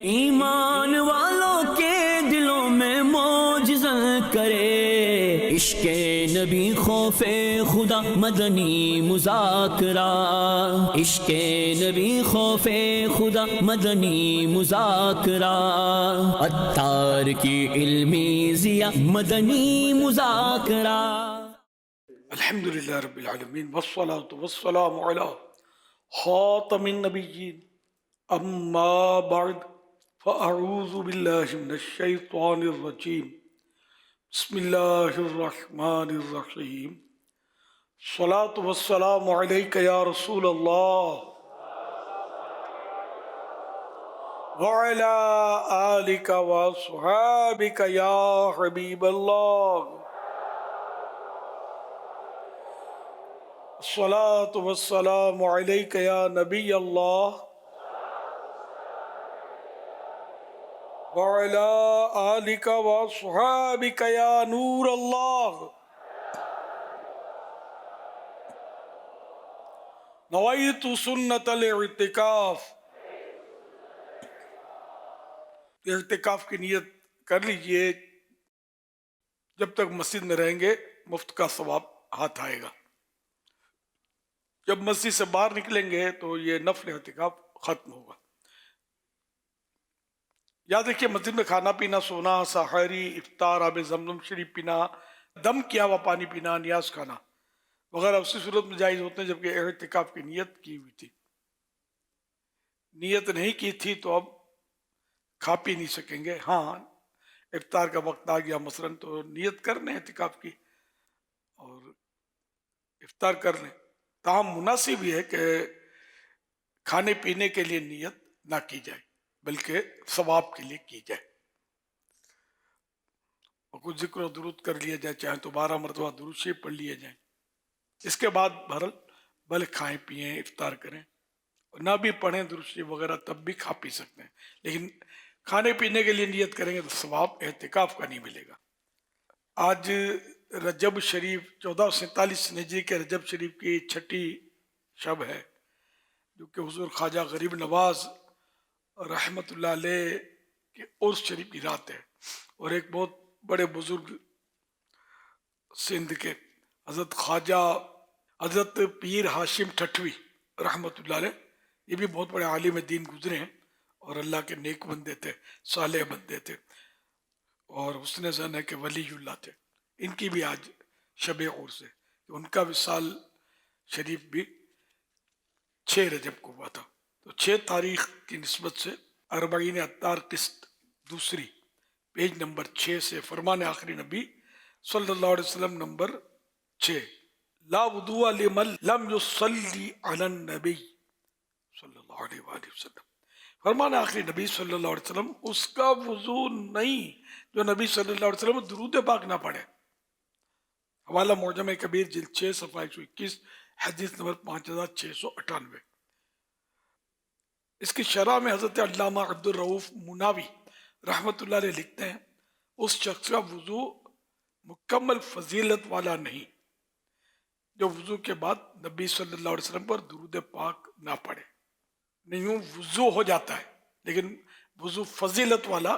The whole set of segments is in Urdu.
ایمان والوں کے دلوں میں معجزہ کرے، عشق نبی خوف خدا مدنی مذاکرہ، عشق نبی خوف خدا مدنی مذاکرہ، عطار کی علمی ضیا مدنی مذاکرہ۔ الحمدللہ رب العالمین والصلاة والسلام علی خاتم النبیین اما بعد فاعوذ باللہ من الشیطان الرجیم بسم اللہ الرحمن الرحیم الصلاة والسلام علیک یا رسول اللہ وعلی آلک واصحابک یا حبیب اللہ الصلاة والسلام علیک یا نبی اللہ وعلى آلك وصحابك يا نور اللہ نویت سنت الاعتکاف۔ اعتکاف کی نیت کر لیجئے، جب تک مسجد میں رہیں گے مفت کا ثواب ہاتھ آئے گا، جب مسجد سے باہر نکلیں گے تو یہ نفل اعتکاف ختم ہوگا۔ یاد رکھیے، مسجد میں کھانا پینا، سونا، سحری، افطار، آب زمزم شریف پینا، دم کیا ہوا پانی پینا، نیاز کھانا وغیرہ اسی صورت میں جائز ہوتے ہیں جبکہ اعتکاف کی نیت کی ہوئی تھی۔ نیت نہیں کی تھی تو اب کھا پی نہیں سکیں گے۔ ہاں، افطار کا وقت آ گیا مثلاً تو نیت کر لیں اعتکاف کی اور افطار کر لیں۔ تاہم مناسب یہ ہے کہ کھانے پینے کے لیے نیت نہ کی جائے بلکہ ثواب کے لیے کی جائے، اور کچھ ذکر و درود کر لیا جائے، چاہے تو 12 مرتبہ درود شریف پڑھ لیے جائیں۔ اس کے بعد بھلے کھائیں پئیں، افطار کریں، اور نہ بھی پڑھیں درود شریف وغیرہ تب بھی کھا پی سکتے ہیں، لیکن کھانے پینے کے لیے نیت کریں گے تو ثواب اعتکاف کا نہیں ملے گا۔ آج رجب شریف 1447 ہجری کے رجب شریف کی چھٹی شب ہے، جو کہ حضور خواجہ غریب نواز رحمت اللہ علیہ کے عرس شریف کی رات ہے، اور ایک بہت بڑے بزرگ سندھ کے حضرت خواجہ حضرت پیر ہاشم ٹھٹوی رحمت اللہ علیہ، یہ بھی بہت بڑے عالم دین گزرے ہیں اور اللہ کے نیک بندے تھے، صالح بندے تھے، اور حسن ظن ہے کہ ولی اللہ تھے۔ ان کی بھی آج شب عرس ہے، ان کا وصال شریف بھی 6 رجب کو ہوا تھا۔ تو 6 تاریخ کی نسبت سے اربعین عطار قسط دوسری پیج نمبر 6 سے فرمان آخری نبی صلی اللہ علیہ وسلم نمبر 6، لا وضوء لمن لم يصلی علی النبی صلی اللہ علیہ وآلہ وسلم۔ فرمان آخری نبی صلی اللہ علیہ وسلم، اس کا وضو نہیں جو نبی صلی اللہ علیہ وسلم درود پاک نہ پڑھے۔ حوالہ معجم کبیر جلد 6 صفحہ 121، حدیث نمبر 5698۔ اس کی شرح میں حضرت علامہ عبد الرؤف مناوی رحمت اللہ علیہ لکھتے ہیں، اس شخص کا وضو مکمل فضیلت والا نہیں جو وضو کے بعد نبی صلی اللہ علیہ وسلم پر درود پاک نہ پڑھے۔ نہیں، یوں وضو ہو جاتا ہے لیکن وضو فضیلت والا،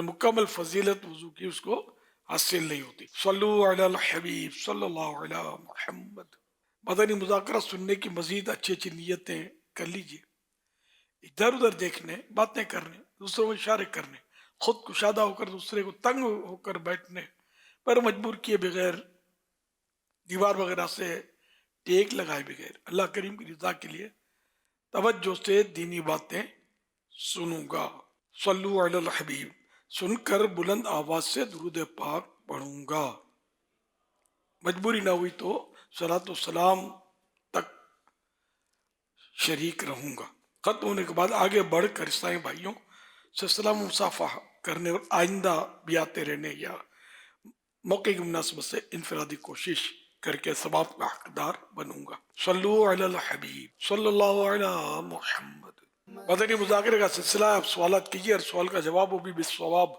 مکمل فضیلت وضو کی اس کو حاصل نہیں ہوتی۔ صلو علی الحبیب صلی اللہ علی محمد۔ مدنی مذاکرہ سننے کی مزید اچھی اچھی نیتیں کر لیجئے، ادھر ادھر دیکھنے، باتیں کرنے، دوسروں کو اشارے کرنے، خود کشادہ ہو کر دوسرے کو تنگ ہو کر بیٹھنے پر مجبور کیے بغیر، دیوار وغیرہ سے ٹیک لگائے بغیر، اللہ کریم کی رضا کے لیے توجہ سے دینی باتیں سنوں گا۔ صلو علی الحبیب سن کر بلند آواز سے درود پاک پڑھوں گا، مجبوری نہ ہوئی تو صلاۃ و سلام تک شریک رہوں گا۔ ختم ہونے کے بعد آگے بڑھ کر اسلامی بھائیوں سے سلام و مصافحہ کرنے اور آئندہ بھی آتے رہنے یا موقع کی مناسبت سے انفرادی کوشش کر کے ثواب کا حقدار بنوں گا۔ صلو علی الحبیب صلی اللہ علی محمد۔ مدنی مذاکرے کا سلسلہ ہے، آپ سوالات کیجیے، ہر سوال کا جواب وہ بھی بالصواب،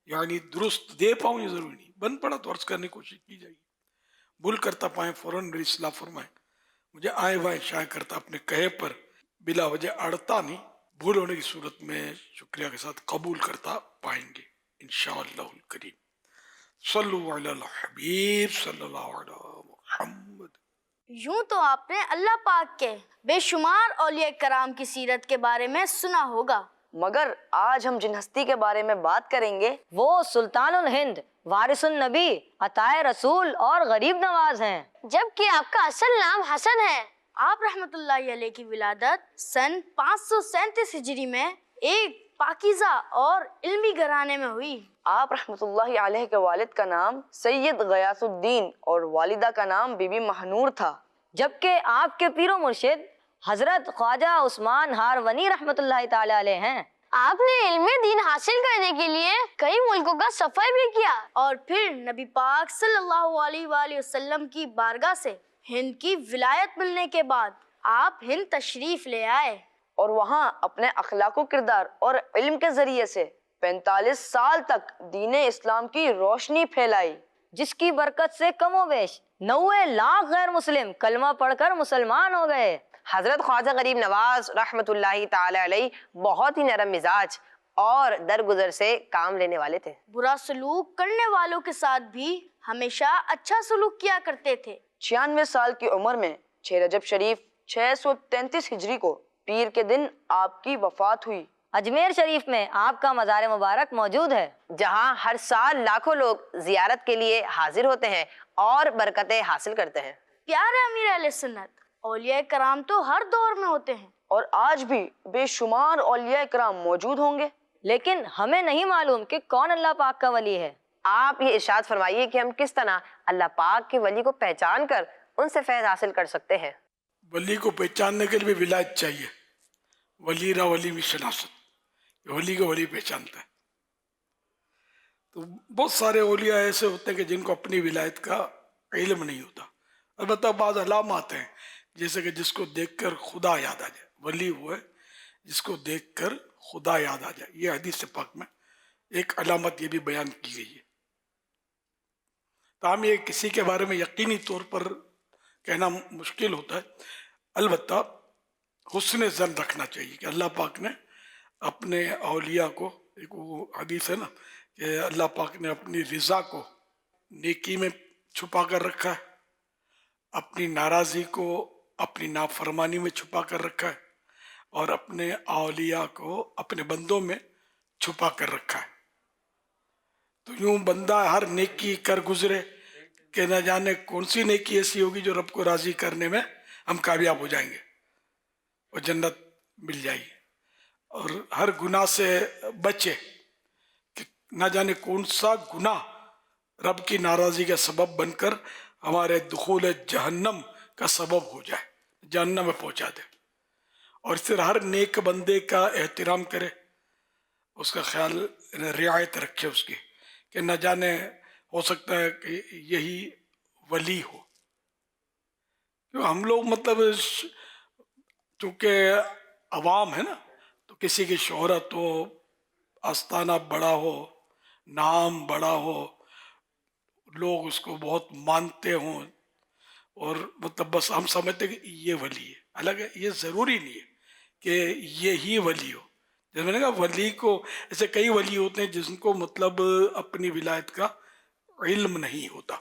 یعنی درست دے پاؤں، یہ ضروری نہیں، بن پڑا تو عرض کرنے کی کوشش کی جائے گی، بھول کرتا پائیں فوراً میری اصلاح فرمائیں، مجھے آئے وائے شائع کرتا اپنے کہے پر بلا وجہ اڑتا نہیں، بھول ہونے کی صورت میں شکریہ کے ساتھ قبول کرتا پائیں گے انشاءاللہ الکریم۔ صلو علی الحبیب صلی اللہ علیہ محمد۔ یوں تو آپ نے اللہ پاک کے بے شمار اولیاء کرام کی سیرت کے بارے میں سنا ہوگا، مگر آج ہم جن ہستی کے بارے میں بات کریں گے وہ سلطان الہند، وارث النبی، عطائے رسول اور غریب نواز ہیں، جبکہ آپ کا اصل نام حسن ہے۔ آپ رحمت اللہ علیہ کی ولادت سن 537 ہجری میں ایک پاکیزہ اور علمی گھرانے میں ہوئی۔ آپ رحمت اللہ علیہ کے والد کا نام سید غیاث الدین اور والدہ کا نام بی بی مہنور تھا، جبکہ آپ کے پیر و مرشد حضرت خواجہ عثمان ہارونی رحمت اللہ تعالی علیہ ہیں۔ آپ نے علم دین حاصل کرنے کے لیے کئی ملکوں کا سفر بھی کیا اور پھر نبی پاک صلی اللہ علیہ وآلہ وسلم کی بارگاہ سے ہند کی ولایت ملنے کے بعد آپ ہند تشریف لے آئے اور وہاں اپنے اخلاق و کردار اور علم کے ذریعے سے 45 سال تک دین اسلام کی روشنی پھیلائی، جس کی برکت سے کم و بیش 90 لاکھ غیر مسلم کلمہ پڑھ کر مسلمان ہو گئے۔ حضرت خواجہ غریب نواز رحمت اللہ تعالی علیہ بہت ہی نرم مزاج اور درگزر سے کام لینے والے تھے۔ برا سلوک کرنے والوں کے ساتھ بھی ہمیشہ اچھا سلوک کیا کرتے تھے۔ 96 سال کی عمر میں 6 رجب شریف 633 ہجری کو پیر کے دن آپ کی وفات ہوئی۔ اجمیر شریف میں آپ کا مزار مبارک موجود ہے، جہاں ہر سال لاکھوں لوگ زیارت کے لیے حاضر ہوتے ہیں اور برکتیں حاصل کرتے ہیں۔ پیارے امیر اہل سنت، اولیاء کرام تو ہر دور میں ہوتے ہیں اور آج بھی بے شمار اولیاء کرام موجود ہوں گے، لیکن ہمیں نہیں معلوم کہ کون اللہ پاک کا ولی ہے۔ آپ یہ ارشاد فرمائیے کہ ہم کس طرح اللہ پاک کے ولی کو پہچان کر ان سے فیض حاصل کر سکتے ہیں۔ ولی کو پہچاننے کے لیے ولایت چاہیے، ولی نہ ولی میں شناست، ولی کو ولی پہچانتا ہے۔ تو بہت سارے اولیاء ایسے ہوتے ہیں کہ جن کو اپنی ولایت کا علم نہیں ہوتا، البتہ بعض علامات ہیں، جیسے کہ جس کو دیکھ کر خدا یاد آ جائے، ولی وہ ہے جس کو دیکھ کر خدا یاد آ جائے۔ یہ حدیث پاک میں ایک علامت یہ بھی بیان کی گئی ہے۔ تاہم یہ کسی کے بارے میں یقینی طور پر کہنا مشکل ہوتا ہے، البتہ حسن ظن رکھنا چاہیے کہ اللہ پاک نے اپنے اولیاء کو، ایک وہ حدیث ہے نا کہ اللہ پاک نے اپنی رضا کو نیکی میں چھپا کر رکھا ہے، اپنی ناراضی کو اپنی نافرمانی میں چھپا کر رکھا ہے، اور اپنے اولیاء کو اپنے بندوں میں چھپا کر رکھا ہے۔ تو یوں بندہ ہر نیکی کر گزرے کہ نہ جانے کون سی نیکی ایسی ہوگی جو رب کو راضی کرنے میں ہم کامیاب ہو جائیں گے اور جنت مل جائے گی، اور ہر گناہ سے بچے کہ نہ جانے کون سا گناہ رب کی ناراضی کا سبب بن کر ہمارے دخول جہنم کا سبب ہو جائے، جہنم میں پہنچا دے۔ اور پھر ہر نیک بندے کا احترام کرے، اس کا خیال رعایت رکھے اس کی، کہ نہ جانے ہو سکتا ہے کہ یہی ولی ہو۔ کیوں ہم لوگ مطلب چونکہ عوام ہے نا، تو کسی کی شہرت ہو، آستانہ بڑا ہو، نام بڑا ہو، لوگ اس کو بہت مانتے ہوں، اور مطلب بس ہم سمجھتے کہ یہ ولی ہے۔ حالانکہ یہ ضروری نہیں ہے کہ یہی ولی ہو۔ جیسے میں نے کہا ولی کو، ایسے کئی ولی ہوتے ہیں جن کو مطلب اپنی ولایت کا علم نہیں ہوتا،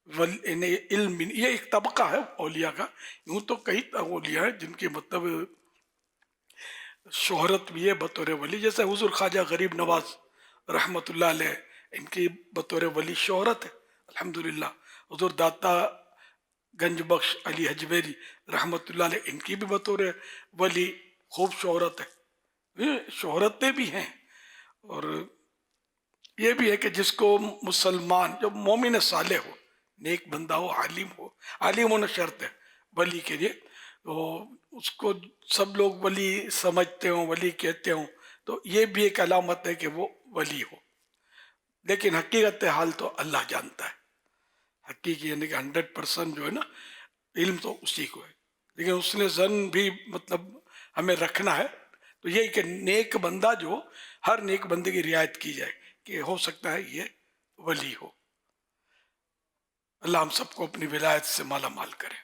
علم یہ ایک طبقہ ہے اولیاء کا۔ یوں تو کئی اولیاء ہیں جن کی مطلب شہرت بھی ہے بطور ولی، جیسے حضور خواجہ غریب نواز رحمت اللہ علیہ، ان کی بطور ولی شہرت ہے الحمدللہ۔ حضور داتا گنج بخش علی حجویری رحمت اللہ علیہ، ان کی بھی بطور ولی خوب شہرت ہے۔ شہرتیں بھی ہیں، اور یہ بھی ہے کہ جس کو مسلمان، جو مومن صالح ہو، نیک بندہ ہو، عالم ہونا شرط ہے ولی کے لیے، تو اس کو سب لوگ ولی سمجھتے ہوں، ولی کہتے ہوں، تو یہ بھی ایک علامت ہے کہ وہ ولی ہو۔ لیکن حقیقت حال تو اللہ جانتا ہے، حقیقی یعنی کہ 100% جو ہے نا علم تو اسی کو ہے، لیکن اس نے ظن بھی مطلب ہمیں رکھنا ہے۔ تو یہی کہ نیک بندہ جو، ہر نیک بندے کی رعایت کی جائے کہ ہو سکتا ہے یہ ولی ہو۔ اللہ ہم سب کو اپنی ولایت سے مالا مال کرے۔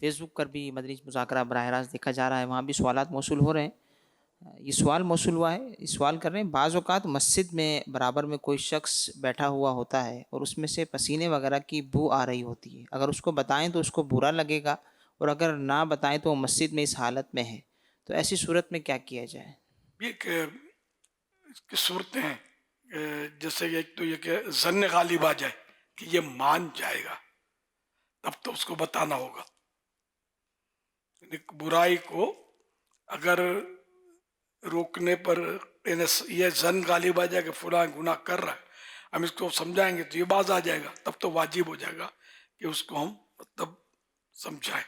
فیس بک پر بھی مدنی مذاکرہ براہ راست دیکھا جا رہا ہے، وہاں بھی سوالات موصول ہو رہے ہیں۔ یہ سوال موصول ہوا ہے، یہ سوال کر رہے ہیں بعض اوقات مسجد میں برابر میں کوئی شخص بیٹھا ہوا ہوتا ہے اور اس میں سے پسینے وغیرہ کی بو آ رہی ہوتی ہے، اگر اس کو بتائیں تو اس کو برا لگے گا، اور اگر نہ بتائیں تو وہ مسجد میں اس حالت میں ہے، تو ایسی صورت میں کیا کیا جائے؟ یہ کہ اس کی صورتیں ہیں جیسے کہ ایک تو یہ کہ ظن غالب آ جائے کہ یہ مان جائے گا، تب تو اس کو بتانا ہوگا۔ یعنی برائی کو اگر روکنے پر یہ ظن غالب آ جائے کہ فلاں گناہ کر رہا ہے، ہم اس کو سمجھائیں گے تو یہ باز آ جائے گا، تب تو واجب ہو جائے گا کہ اس کو ہم مطلب سمجھائیں،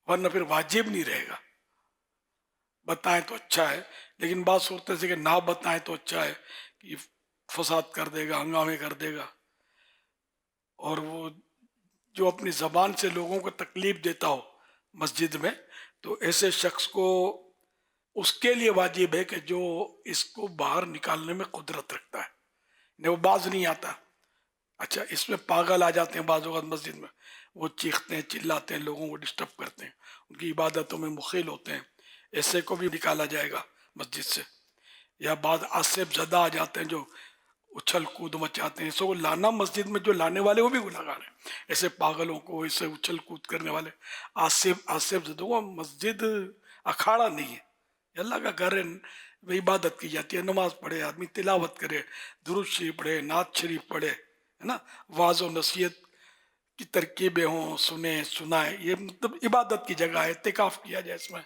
ورنہ پھر واجب نہیں رہے گا۔ بتائیں تو اچھا ہے، لیکن بات صورت سے کہ نہ بتائیں تو اچھا ہے کہ فساد کر دے گا، ہنگامے کر دے گا، اور وہ جو اپنی زبان سے لوگوں کو تکلیف دیتا ہو مسجد میں، تو ایسے شخص کو اس کے لیے واجب ہے کہ جو اس کو باہر نکالنے میں قدرت رکھتا ہے، نہیں وہ باز نہیں آتا۔ اچھا اس میں پاگل آ جاتے ہیں بعض اوقات مسجد میں، وہ چیختے ہیں، چلاتے ہیں، لوگوں کو ڈسٹرب کرتے ہیں، ان کی عبادتوں میں مخل ہوتے ہیں، ایسے کو بھی نکالا جائے گا مسجد سے۔ یا بعض آصف زدہ آ جاتے ہیں جو اچھل کود مچاتے ہیں، کو لانا مسجد میں، جو لانے والے وہ بھی گناہ گار ہیں، ایسے پاگلوں کو، ایسے اچھل کود کرنے والے آصف زدوں کو۔ مسجد اکھاڑا نہیں ہے، یہ اللہ کا گھر ہے، عبادت کی جاتی ہے، نماز پڑھے آدمی، تلاوت کرے، درود شریف پڑھے، نعت شریف پڑھے، ہے نا، واعظ و نصیحت کی ترکیبیں ہوں، سنیں سنائیں، یہ مطلب عبادت کی جگہ ہے، اعتکاف کیا جائے اس میں۔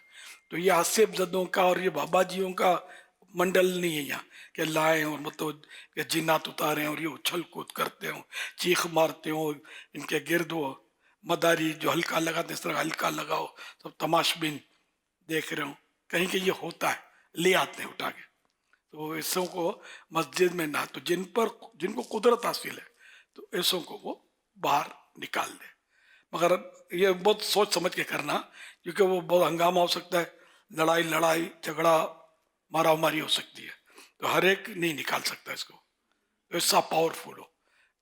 تو یہ آصف زدوں کا اور یہ بابا جیوں کا منڈل نہیں ہے یہاں کہ لائیں اور مطلب کہ جنات اتاریں اور یہ اچھل کود کرتے ہوں، چیخ مارتے ہوں، ان کے گرد ہو مداری جو ہلکا لگاتے ہیں اس طرح ہلکا لگاؤ، سب تماش بین دیکھ رہے ہوں، کہیں کہ یہ ہوتا ہے، لے آتے ہیں اٹھا کے۔ تو ایسوں کو مسجد میں نہ، تو جن کو قدرت حاصل ہے تو ایسوں کو وہ باہر نکال دے، مگر یہ بہت سوچ سمجھ کے کرنا، کیونکہ وہ بہت ہنگامہ ہو سکتا ہے، لڑائی جھگڑا مارا ماری ہو سکتی ہے، تو ہر ایک نہیں نکال سکتا اس کو، ایسا پاورفل ہو،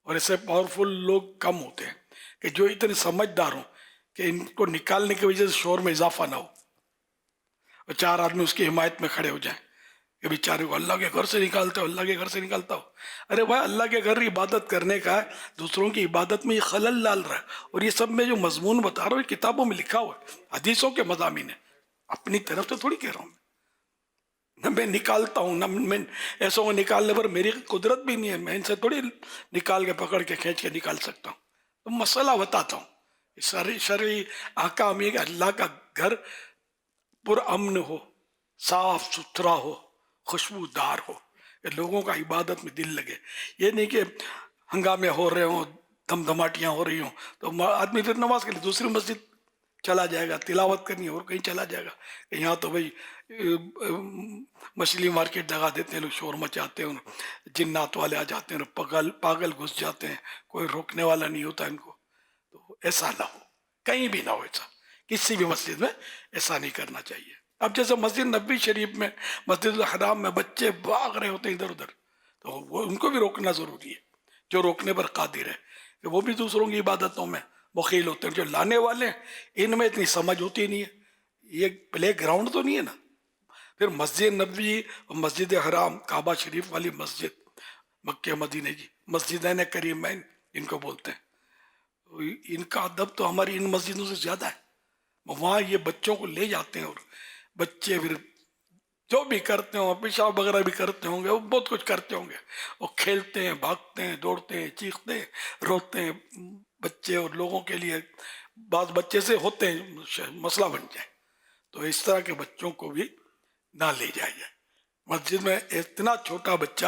اور ایسے پاورفل لوگ کم ہوتے ہیں کہ جو اتنے سمجھدار ہوں کہ ان کو نکالنے کی وجہ سے شور میں اضافہ نہ ہو، اور چار آدمی اس کی حمایت میں کھڑے ہو جائیں کہ بیچارے کو اللہ کے گھر سے نکالتا ہو، اللہ کے گھر سے نکالتا ہو۔ ارے بھائی اللہ کے گھر عبادت کرنے کا ہے، دوسروں کی عبادت میں یہ خلل ڈال رہا ہے، اور یہ سب میں جو مضمون بتا رہا ہوں یہ کتابوں میں لکھا ہوا ہے، حدیثوں کے مضامین ہے، اپنی طرف سے تھوڑی کہہ رہا ہوں نہ میں نکالتا ہوں، نہ میں ایسوں کو نکالنے پر میری قدرت بھی نہیں ہے، میں ان سے تھوڑی نکال کے پکڑ کے کھینچ کے نکال سکتا ہوں۔ تو مسئلہ بتاتا ہوں، شرعی احکام یہ کہ اللہ کا گھر پر امن ہو، صاف ستھرا ہو، خوشبودار ہو، کہ لوگوں کا عبادت میں دل لگے، یہ نہیں کہ ہنگامے ہو رہے ہوں، دم دماٹیاں ہو رہی ہوں تو آدمی پھر نماز کے لیے دوسری مسجد چلا جائے گا، تلاوت کرنی اور کہیں چلا جائے گا کہ یہاں تو بھائی مچھلی مارکیٹ لگا دیتے ہیں لوگ، شور مچاتے ہیں، جنات والے آ جاتے ہیں، پاگل گھس جاتے ہیں، کوئی روکنے والا نہیں ہوتا ان کو۔ تو ایسا نہ ہو، کہیں بھی نہ ہو ایسا، کسی بھی مسجد میں ایسا نہیں کرنا چاہیے۔ اب جیسے مسجد نبوی شریف میں، مسجد الحرام میں بچے بھاگ رہے ہوتے ہیں ادھر ادھر، تو وہ ان کو بھی روکنا ضروری ہے، جو روکنے پر قادر ہے، کہ وہ بھی دوسروں کی عبادتوں میں مخیل ہوتے ہیں۔ جو لانے والے ہیں ان میں اتنی سمجھ ہوتی نہیں ہے، یہ پلے گراؤنڈ تو نہیں ہے نا۔ پھر مسجد نبوی، مسجد حرام، کعبہ شریف والی مسجد، مکہ مدینہ کی مسجدین کریمین ان کو بولتے ہیں، ان کا ادب تو ہماری ان مسجدوں سے زیادہ ہے۔ وہاں یہ بچوں کو لے جاتے ہیں، اور بچے پھر جو بھی کرتے ہوں، پیشاب وغیرہ بھی کرتے ہوں گے، وہ بہت کچھ کرتے ہوں گے، وہ کھیلتے ہیں، بھاگتے ہیں، دوڑتے ہیں، چیختے ہیں، روتے ہیں بچے، اور لوگوں کے لیے بعض بچے سے ہوتے ہیں مسئلہ بن جائے، تو اس طرح کے بچوں کو بھی نہ لے جایا جائے مسجد میں۔ اتنا چھوٹا بچہ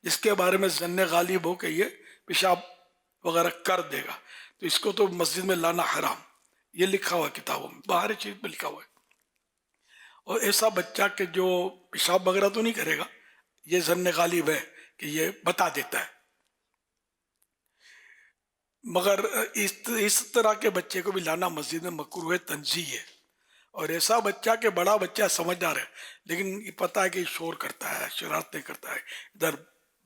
جس کے بارے میں ظن غالب ہو کہ یہ پیشاب وغیرہ کر دے گا، تو اس کو تو مسجد میں لانا حرام، یہ لکھا ہوا ہے کتابوں میں، باہر چیز میں لکھا ہوا ہے۔ اور ایسا بچہ کہ جو پیشاب وغیرہ تو نہیں کرے گا، یہ ظن غالب ہے کہ یہ بتا دیتا ہے، مگر اس طرح کے بچے کو بھی لانا مسجد میں مکروہ تنزیہ ہے۔ اور ایسا بچہ کہ بڑا بچہ سمجھدار ہے لیکن یہ پتہ ہے کہ شور کرتا ہے، شرارتیں کرتا ہے، ادھر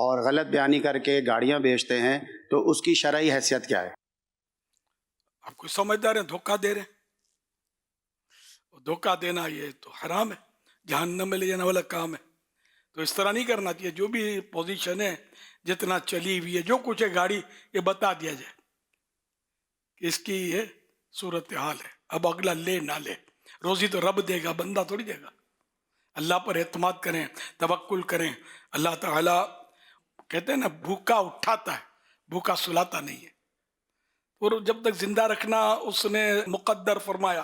اور غلط بیانی کر کے گاڑیاں بیچتے ہیں تو اس کی شرعی حیثیت کیا ہے؟ آپ کو سمجھدار ہیں دھوکہ دے رہے ہیں، دھوکہ دینا یہ تو حرام ہے، جہنم میں لے جانے والا کام ہے. تو اس طرح نہیں کرنا چاہیے. جو بھی پوزیشن ہے، جتنا چلی ہوئی ہے، جو کچھ ہے گاڑی، یہ بتا دیا جائے کہ اس کی یہ صورتحال ہے. اب اگلا لے نہ لے، روزی تو رب دے گا، بندہ تھوڑی دے گا. اللہ پر اعتماد کریں، توکل کریں. اللہ تعالیٰ کہتے ہیں نا بھوکا اٹھاتا ہے، بھوکا سلاتا نہیں ہے. اور جب تک زندہ رکھنا اس نے مقدر فرمایا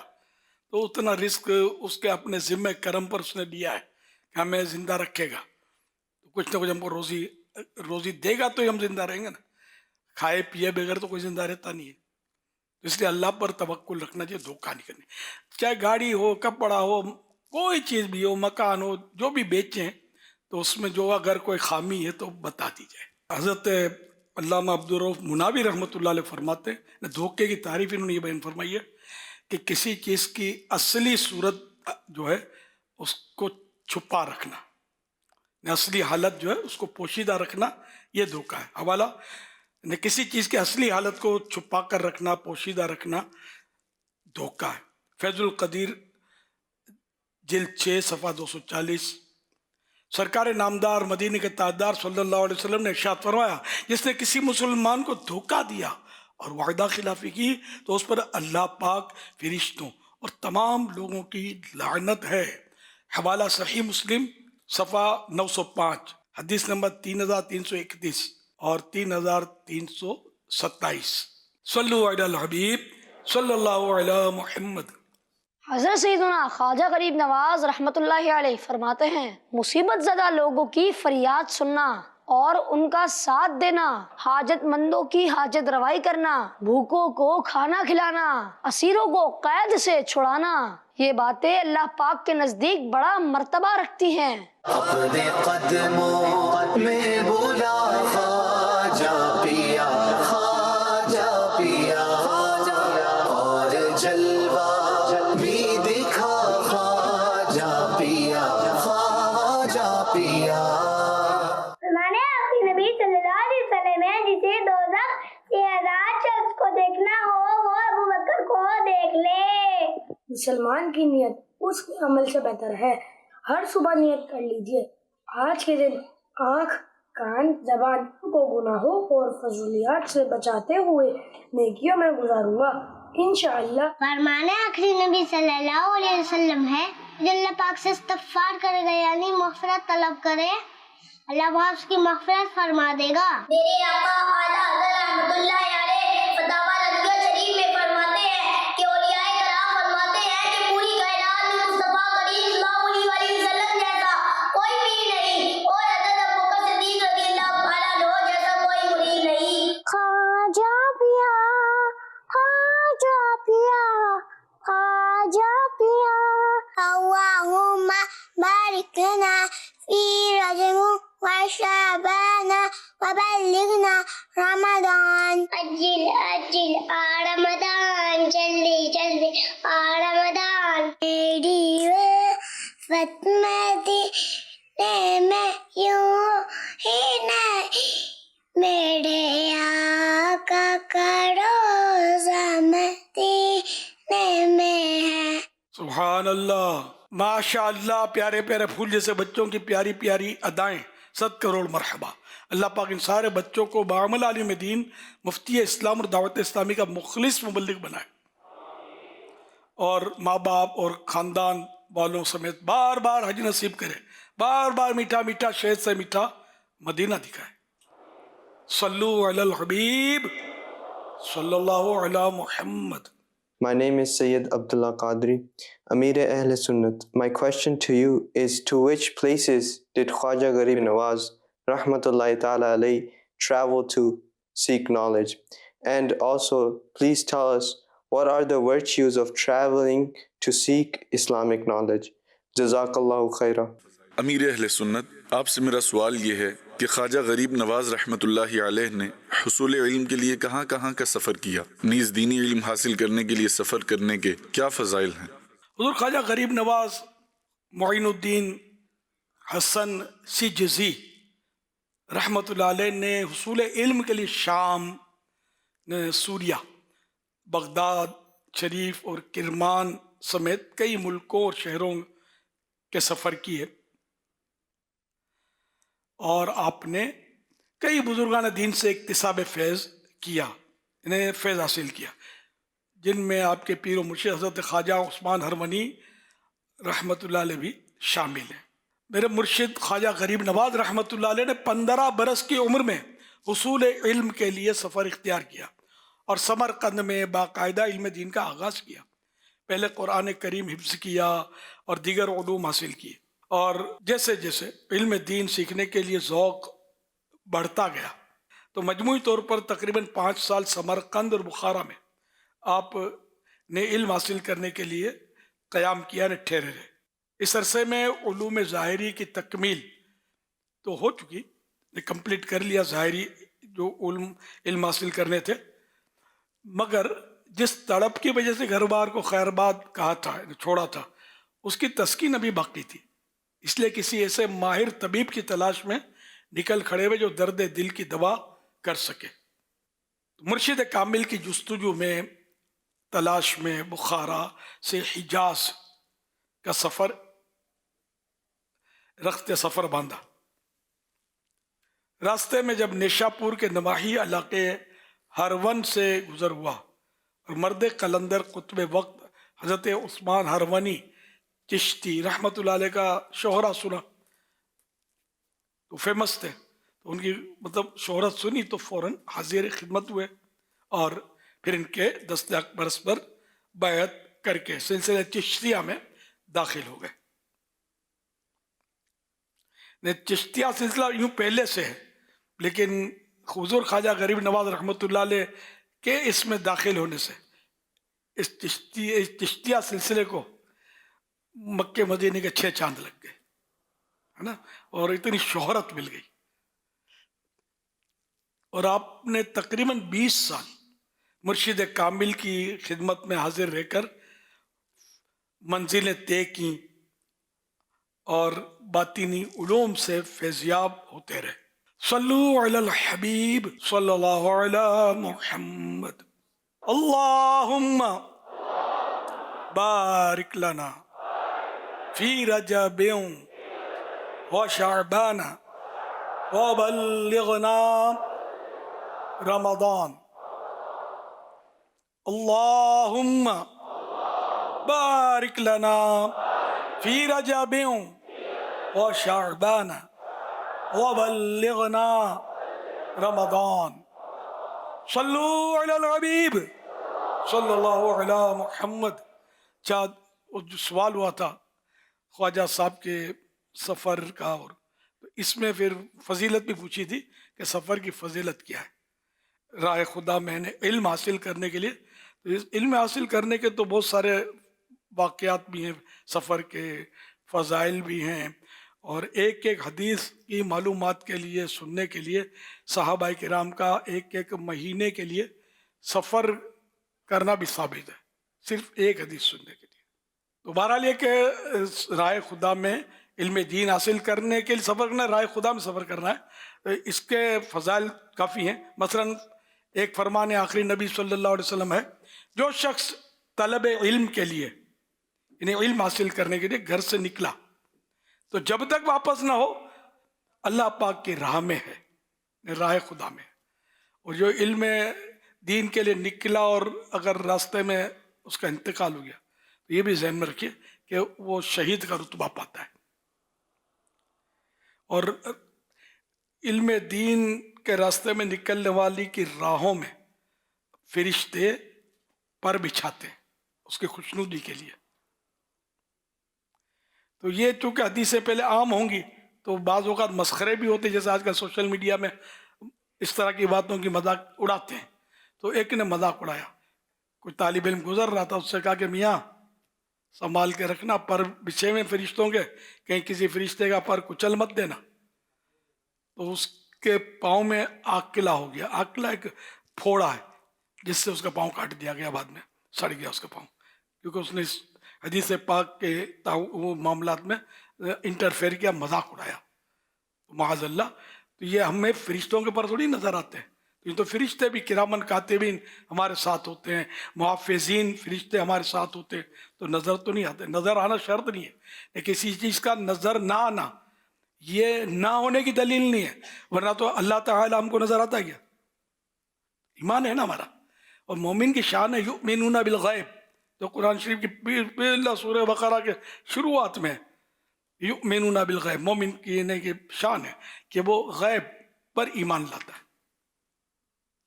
تو اتنا رزق اس کے اپنے ذمہ کرم پر اس نے دیا ہے کہ ہمیں زندہ رکھے گا. تو کچھ نہ کچھ ہم کو روزی دے گا تو ہی ہم زندہ رہیں گے نا. کھائے پیے بغیر تو کوئی زندہ رہتا نہیں ہے. اس لیے اللہ پر توکل رکھنا چاہیے، دھوکہ نہیں کرنی. چاہے گاڑی ہو، کپڑا ہو، کوئی چیز بھی ہو، مکان ہو، جو بھی بیچیں تو اس میں جو اگر کوئی خامی ہے تو بتا دی جائے. حضرت علامہ عبدالرؤف مناوی رحمۃ اللہ علیہ فرماتے ہیں، دھوکے کی تعریف انہوں نے یہ بیان فرمائی ہے کہ کسی چیز کی اصلی صورت جو ہے اس کو چھپا رکھنا، اصلی حالت جو ہے اس کو پوشیدہ رکھنا، یہ دھوکہ ہے. حوالہ کسی چیز کی اصلی حالت کو چھپا کر رکھنا، پوشیدہ رکھنا دھوکہ ہے. فیض القدیر جلد 6 صفحہ 240. سرکار نامدار مدینے کے تاجدار صلی اللہ علیہ وسلم نے ارشاد فرمایا، جس نے کسی مسلمان کو دھوکہ دیا اور وعدہ خلافی کی تو اس پر اللہ پاک، فرشتوں اور تمام لوگوں کی لعنت ہے. حوالہ صحیح مسلم صفحہ 905، حدیث نمبر 3331 اور 3327. صلو علی الحبیب صلی اللہ علی محمد. حضرت سیدنا خواجہ غریب نواز رحمۃ اللہ علیہ فرماتے ہیں، مصیبت زدہ لوگوں کی فریاد سننا اور ان کا ساتھ دینا، حاجت مندوں کی حاجت روائی کرنا، بھوکوں کو کھانا کھلانا، اسیروں کو قید سے چھڑانا، یہ باتیں اللہ پاک کے نزدیک بڑا مرتبہ رکھتی ہیں. اپنے قدموں میں بولا خواجہ پیا، خواجہ پیا، اور جلوہ بھی دکھا خواجہ پیا، خواجہ پیا. ہمارے آقا نبی صلی اللہ علیہ وسلم ہے، جسے دوزخ سے آزاد شخص کو دیکھنا ہو وہ ابو بکر کو دیکھ لے. مسلمان کی نیت اس کے عمل سے بہتر ہے. ہر صبح نیت کر لیجئے، آج کے دن آنکھ، کان، زبان کو گناہوں اور فضولیات سے بچاتے ہوئے نیکیوں میں گزاروں گا انشاءاللہ. فرمان آخری نبی صلی اللہ علیہ وسلم ہے، جو اللہ پاک سے استغفار کرے گا یعنی مغفرت طلب کرے، اللہ پاک اس کی مغفرت فرما دے گا. میرے آقا اعلیٰ حضرت رحمۃ اللہ علیہ فتاوی رضویہ شریف میں فرماتے ہیں کہ اولیاء کرام فرماتے ہیں کہ پوری کائنات میں مصطفیٰ کریم صلی اللہ علیہ وسلم جیسا کوئی پیر نہیں اور حضرت ابوبکر صدیق رضی اللہ تعالیٰ عنہ جیسا کوئی مرید نہیں. خواجہ پیا، خواجہ پیا، خواجہ پیا. اللہم بارک لنا فی رجب وشعبان وبلغنا رمضان. اجل اجل آ رمضان، جلدی جلدی آ رمضان. میری وفت مدینے میں یوں ہی نہیں، میرے آقا کا روزہ مدینے میں ہے. سبحان اللہ، ماشاء اللہ. پیارے پیارے پھول جیسے بچوں کی پیاری پیاری ادائیں، 100 کروڑ مرحبا. اللہ پاک ان سارے بچوں کو بعمل عالم دین، مفتی اسلام اور دعوت اسلامی کا مخلص مبلغ بنائے، اور ماں باپ اور خاندان والوں سمیت بار بار حج نصیب کرے، بار بار میٹھا میٹھا شہد سے میٹھا مدینہ دکھائے. صلو علی الحبیب صلی اللہ علی محمد. My name is Sayyid Abdullah Qadri, Amir Ahl Sunnat. My question to you is, to which places did Khwaja Gharib Nawaz Rahmatullahi Ta'ala alayhi travel to seek knowledge? And also, please tell us, what are the virtues of traveling to seek Islamic knowledge? Jazakallahu khaira. امیر اہل سنت، آپ سے میرا سوال یہ ہے کہ خواجہ غریب نواز رحمۃ اللہ علیہ نے حصول علم کے لیے کہاں کہاں کا سفر کیا، نیز دینی علم حاصل کرنے کے لیے سفر کرنے کے کیا فضائل ہیں؟ حضور خواجہ غریب نواز معین الدین حسن سجزی رحمۃ اللہ علیہ نے حصول علم کے لیے شام، سوریہ، بغداد شریف اور کرمان سمیت کئی ملکوں اور شہروں کے سفر کیے، اور آپ نے کئی بزرگان دین سے اکتساب فیض کیا، انہیں فیض حاصل کیا، جن میں آپ کے پیر و مرشد حضرت خواجہ عثمان ہرونی رحمۃ اللہ علیہ بھی شامل ہیں۔ میرے مرشد خواجہ غریب نواز رحمۃ اللہ علیہ نے 15 برس کی عمر میں حصول علم کے لیے سفر اختیار کیا اور سمرقند میں باقاعدہ علم دین کا آغاز کیا۔ پہلے قرآن کریم حفظ کیا اور دیگر علوم حاصل کیے، اور جیسے جیسے علم دین سیکھنے کے لیے ذوق بڑھتا گیا تو مجموعی طور پر تقریباً 5 سال سمرقند اور بخارا میں آپ نے علم حاصل کرنے کے لیے قیام کیا، نے ٹھہرے رہے۔ اس عرصے میں علوم ظاہری کی تکمیل تو ہو چکی، نے کمپلیٹ کر لیا ظاہری جو علم حاصل کرنے تھے، مگر جس تڑپ کی وجہ سے گھر بار کو خیر باد کہا تھا، چھوڑا تھا، اس کی تسکین ابھی باقی تھی، اس لیے کسی ایسے ماہر طبیب کی تلاش میں نکل کھڑے ہوئے جو درد دل کی دوا کر سکے۔ مرشد کامل کی جستجو میں، تلاش میں بخارا سے حجاز کا سفر، رخت سفر باندھا۔ راستے میں جب نیشاپور کے نواحی علاقے ہرون سے گزر ہوا اور مرد قلندر قطب وقت حضرت عثمان ہرونی چشتی رحمۃ اللہ علیہ کا شہرہ سنا تو فیمس تھے، تو ان کی شہرت سنی تو فوراً حاضر خدمت ہوئے اور پھر ان کے دست اکبر پر بیعت کر کے سلسلہ چشتیہ میں داخل ہو گئے۔ چشتیہ سلسلہ یوں پہلے سے ہے، لیکن حضور خواجہ غریب نواز رحمۃ اللہ علیہ کے اس میں داخل ہونے سے اس چشتیہ سلسلے کو مکے مدینے کے 6 چاند لگ گئے، ہے نا، اور اتنی شہرت مل گئی، اور آپ نے تقریباً 20 سال مرشد کامل کی خدمت میں حاضر رہ کر منزلیں طے کیں اور باطنی علوم سے فیضیاب ہوتے رہے۔ صلو علی الحبیب صلی اللہ علی محمد۔ اللہم بارک لنا فی رجب و شعبان وبلغنا رمضان۔ اللہم بارک لنا فی رجب و شعبان وبلغنا رمضان۔ صلو علی الحبیب صلی اللہ علی محمد۔ جو سوال ہوا تھا خواجہ صاحب کے سفر کا، اور اس میں پھر فضیلت بھی پوچھی تھی کہ سفر کی فضیلت کیا ہے راہ خدا میں نے علم حاصل کرنے کے لیے۔ تو اس علم حاصل کرنے کے تو بہت سارے واقعات بھی ہیں، سفر کے فضائل بھی ہیں، اور ایک ایک حدیث کی معلومات کے لیے، سننے کے لیے صحابہ کرام کا ایک مہینے کے لیے سفر کرنا بھی ثابت ہے، صرف ایک حدیث سننے کے لیے۔ تو بہرحال یہ کہ رائے خدا میں علم دین حاصل کرنے کے لیے سفر کرنا ہے، رائے خدا میں سفر کرنا ہے، اس کے فضائل کافی ہیں۔ مثلا ایک فرمان آخری نبی صلی اللہ علیہ وسلم ہے، جو شخص طلب علم کے لیے، یعنی علم حاصل کرنے کے لیے گھر سے نکلا تو جب تک واپس نہ ہو اللہ پاک کی راہ میں ہے، راہ خدا میں ہے۔ اور جو علم دین کے لیے نکلا اور اگر راستے میں اس کا انتقال ہو گیا تو یہ بھی ذہن میں رکھیے کہ وہ شہید کا رتبہ پاتا ہے۔ اور علم دین کے راستے میں نکلنے والی کی راہوں میں فرشتے پر بچھاتے ہیں اس کی خوشنودی کے لیے۔ تو یہ چونکہ حدیثیں پہلے عام ہوں گی تو بعض اوقات مسخرے بھی ہوتے، جیسے آج کل سوشل میڈیا میں اس طرح کی باتوں کی مذاق اڑاتے ہیں۔ تو ایک نے مذاق اڑایا، کوئی طالب علم گزر رہا تھا، اس سے کہا کہ میاں سنبھال کے رکھنا، پر بچھے ہوئے فرشتوں کے، کہیں کسی فرشتے کا پر کچل مت دینا۔ تو اس کے پاؤں میں آکلا ہو گیا۔ آکلا ایک پھوڑا ہے جس سے اس کا پاؤں کاٹ دیا گیا، بعد میں سڑ گیا اس کا پاؤں، کیونکہ اس نے اس حدیث پاک کے معاملات میں انٹرفیئر کیا، مذاق اڑایا، معاذ اللہ۔ تو یہ ہمیں فرشتوں کے پر تھوڑی نظر آتے ہیں، یہ تو فرشتے بھی کرامن کاتبین ہمارے ساتھ ہوتے ہیں، محافظین فرشتے ہمارے ساتھ ہوتے ہیں، تو نظر تو نہیں آتے. نظر آنا شرط نہیں ہے، لیکن کسی چیز کا نظر نہ آنا یہ نہ ہونے کی دلیل نہیں ہے، ورنہ تو اللہ تعالی ہم کو نظر آتا گیا. ایمان ہے نا ہمارا. اور مومن کی شان ہے یؤمنون بالغیب، تو قرآن شریف کی پہلا سورہ بقرہ کے شروعات میں یؤمنون بالغیب، مومن کی شان ہے کہ وہ غیب پر ایمان لاتا ہے.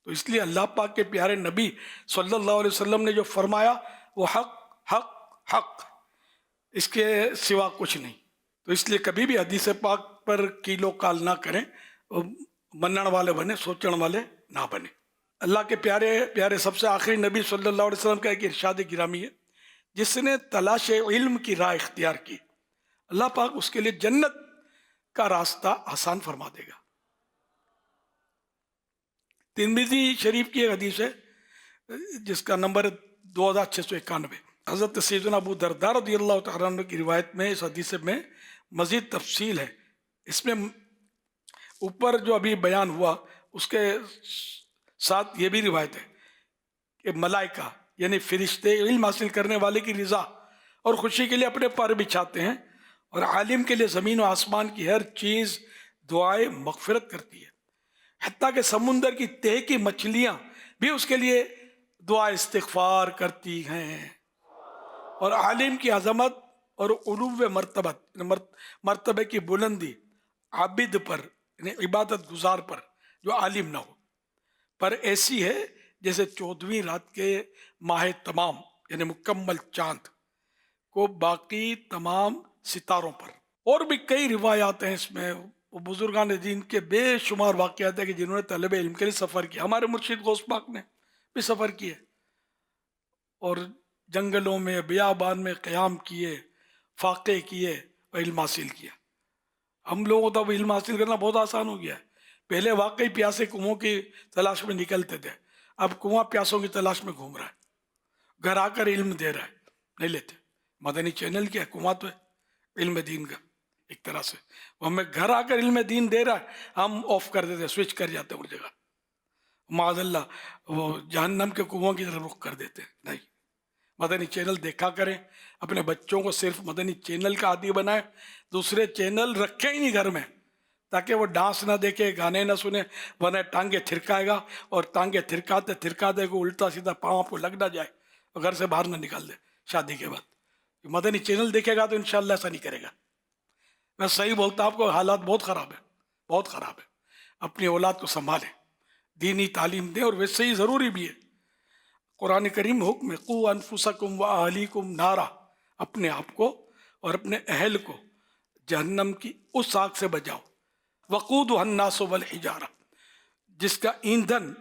تو اس لیے اللہ پاک کے پیارے نبی صلی اللہ علیہ وسلم نے جو فرمایا وہ حق حق حق، اس کے سوا کچھ نہیں. تو اس لیے کبھی بھی حدیث پاک پر کیلو کال نہ کریں، منن والے بنے، سوچن والے نہ بنے. اللہ کے پیارے پیارے سب سے آخری نبی صلی اللہ علیہ وسلم کا ایک ارشاد گرامی ہے، جس نے تلاش علم کی راہ اختیار کی اللہ پاک اس کے لیے جنت کا راستہ آسان فرما دے گا. ترمذی شریف کی ایک حدیث ہے جس کا نمبر 2691. حضرت سیدنا ابو درداء رضی اللہ تعالیٰ عنہ کی روایت میں اس حدیث میں مزید تفصیل ہے. اس میں اوپر جو ابھی بیان ہوا اس کے ساتھ یہ بھی روایت ہے کہ ملائکہ یعنی فرشتے علم حاصل کرنے والے کی رضا اور خوشی کے لیے اپنے پر بچھاتے ہیں، اور عالم کے لیے زمین و آسمان کی ہر چیز دعائے مغفرت کرتی ہے، حتیٰ کہ سمندر کی تہہ کی مچھلیاں بھی اس کے لیے دعا استغفار کرتی ہیں. اور عالم کی عظمت اور علو مرتبے کی بلندی عابد پر یعنی عبادت گزار پر جو عالم نہ ہو پر ایسی ہے جیسے 14ویں رات کے ماہ تمام یعنی مکمل چاند کو باقی تمام ستاروں پر. اور بھی کئی روایات ہیں اس میں، وہ بزرگان دین کے بے شمار واقعات ہیں کہ جنہوں نے طلب علم کے لیے سفر کیا. ہمارے مرشد غوث پاک نے بھی سفر کیے اور جنگلوں میں بیابان میں قیام کیے، فاقے کیے اور علم حاصل کیا. ہم لوگوں تو علم حاصل کرنا بہت آسان ہو گیا ہے. پہلے واقعی پیاسے کنووں کی تلاش میں نکلتے تھے، اب کنواں پیاسوں کی تلاش میں گھوم رہا ہے. گھر آ کر علم دے رہا ہے، نہیں لیتے. مدنی چینل کیا ہے؟ کنواں تو ہے علم دین کا ایک طرح سے. وہ ہمیں گھر آ کر علم دین دے رہا ہے، ہم آف کر دیتے، سوئچ کر جاتے ہیں اس جگہ. معاذ اللہ وہ جہنم کے کنووں کی طرف رخ کر دیتے ہیں. نہیں، مدنی چینل دیکھا کریں. اپنے بچوں کو صرف مدنی چینل کا عادی بنائیں، دوسرے چینل رکھیں ہی نہیں گھر میں، تاکہ وہ ڈانس نہ دیکھے، گانے نہ سنے، ورنہ ٹانگیں تھرکائے گا، اور ٹانگیں تھرکاتے تھرکاتے کو الٹا سیدھا پاؤں کو لگ نہ جائے اور گھر سے باہر نہ نکال دے شادی کے بعد. مدنی چینل دیکھے گا تو انشاءاللہ ایسا نہیں کرے گا. میں صحیح بولتا ہوں، آپ کو حالات بہت خراب ہے، بہت خراب ہے. اپنی اولاد کو سنبھالیں، دینی تعلیم دیں، اور ویسے ہی ضروری بھی ہے. قرآن کریم حکم ہے قوا انفسکم و اہلیکم نارا، اپنے آپ کو اور اپنے اہل کو جہنم کی اس آگ سے بچاؤ. وقودها الناس والحجارہ، جس کا ایندھن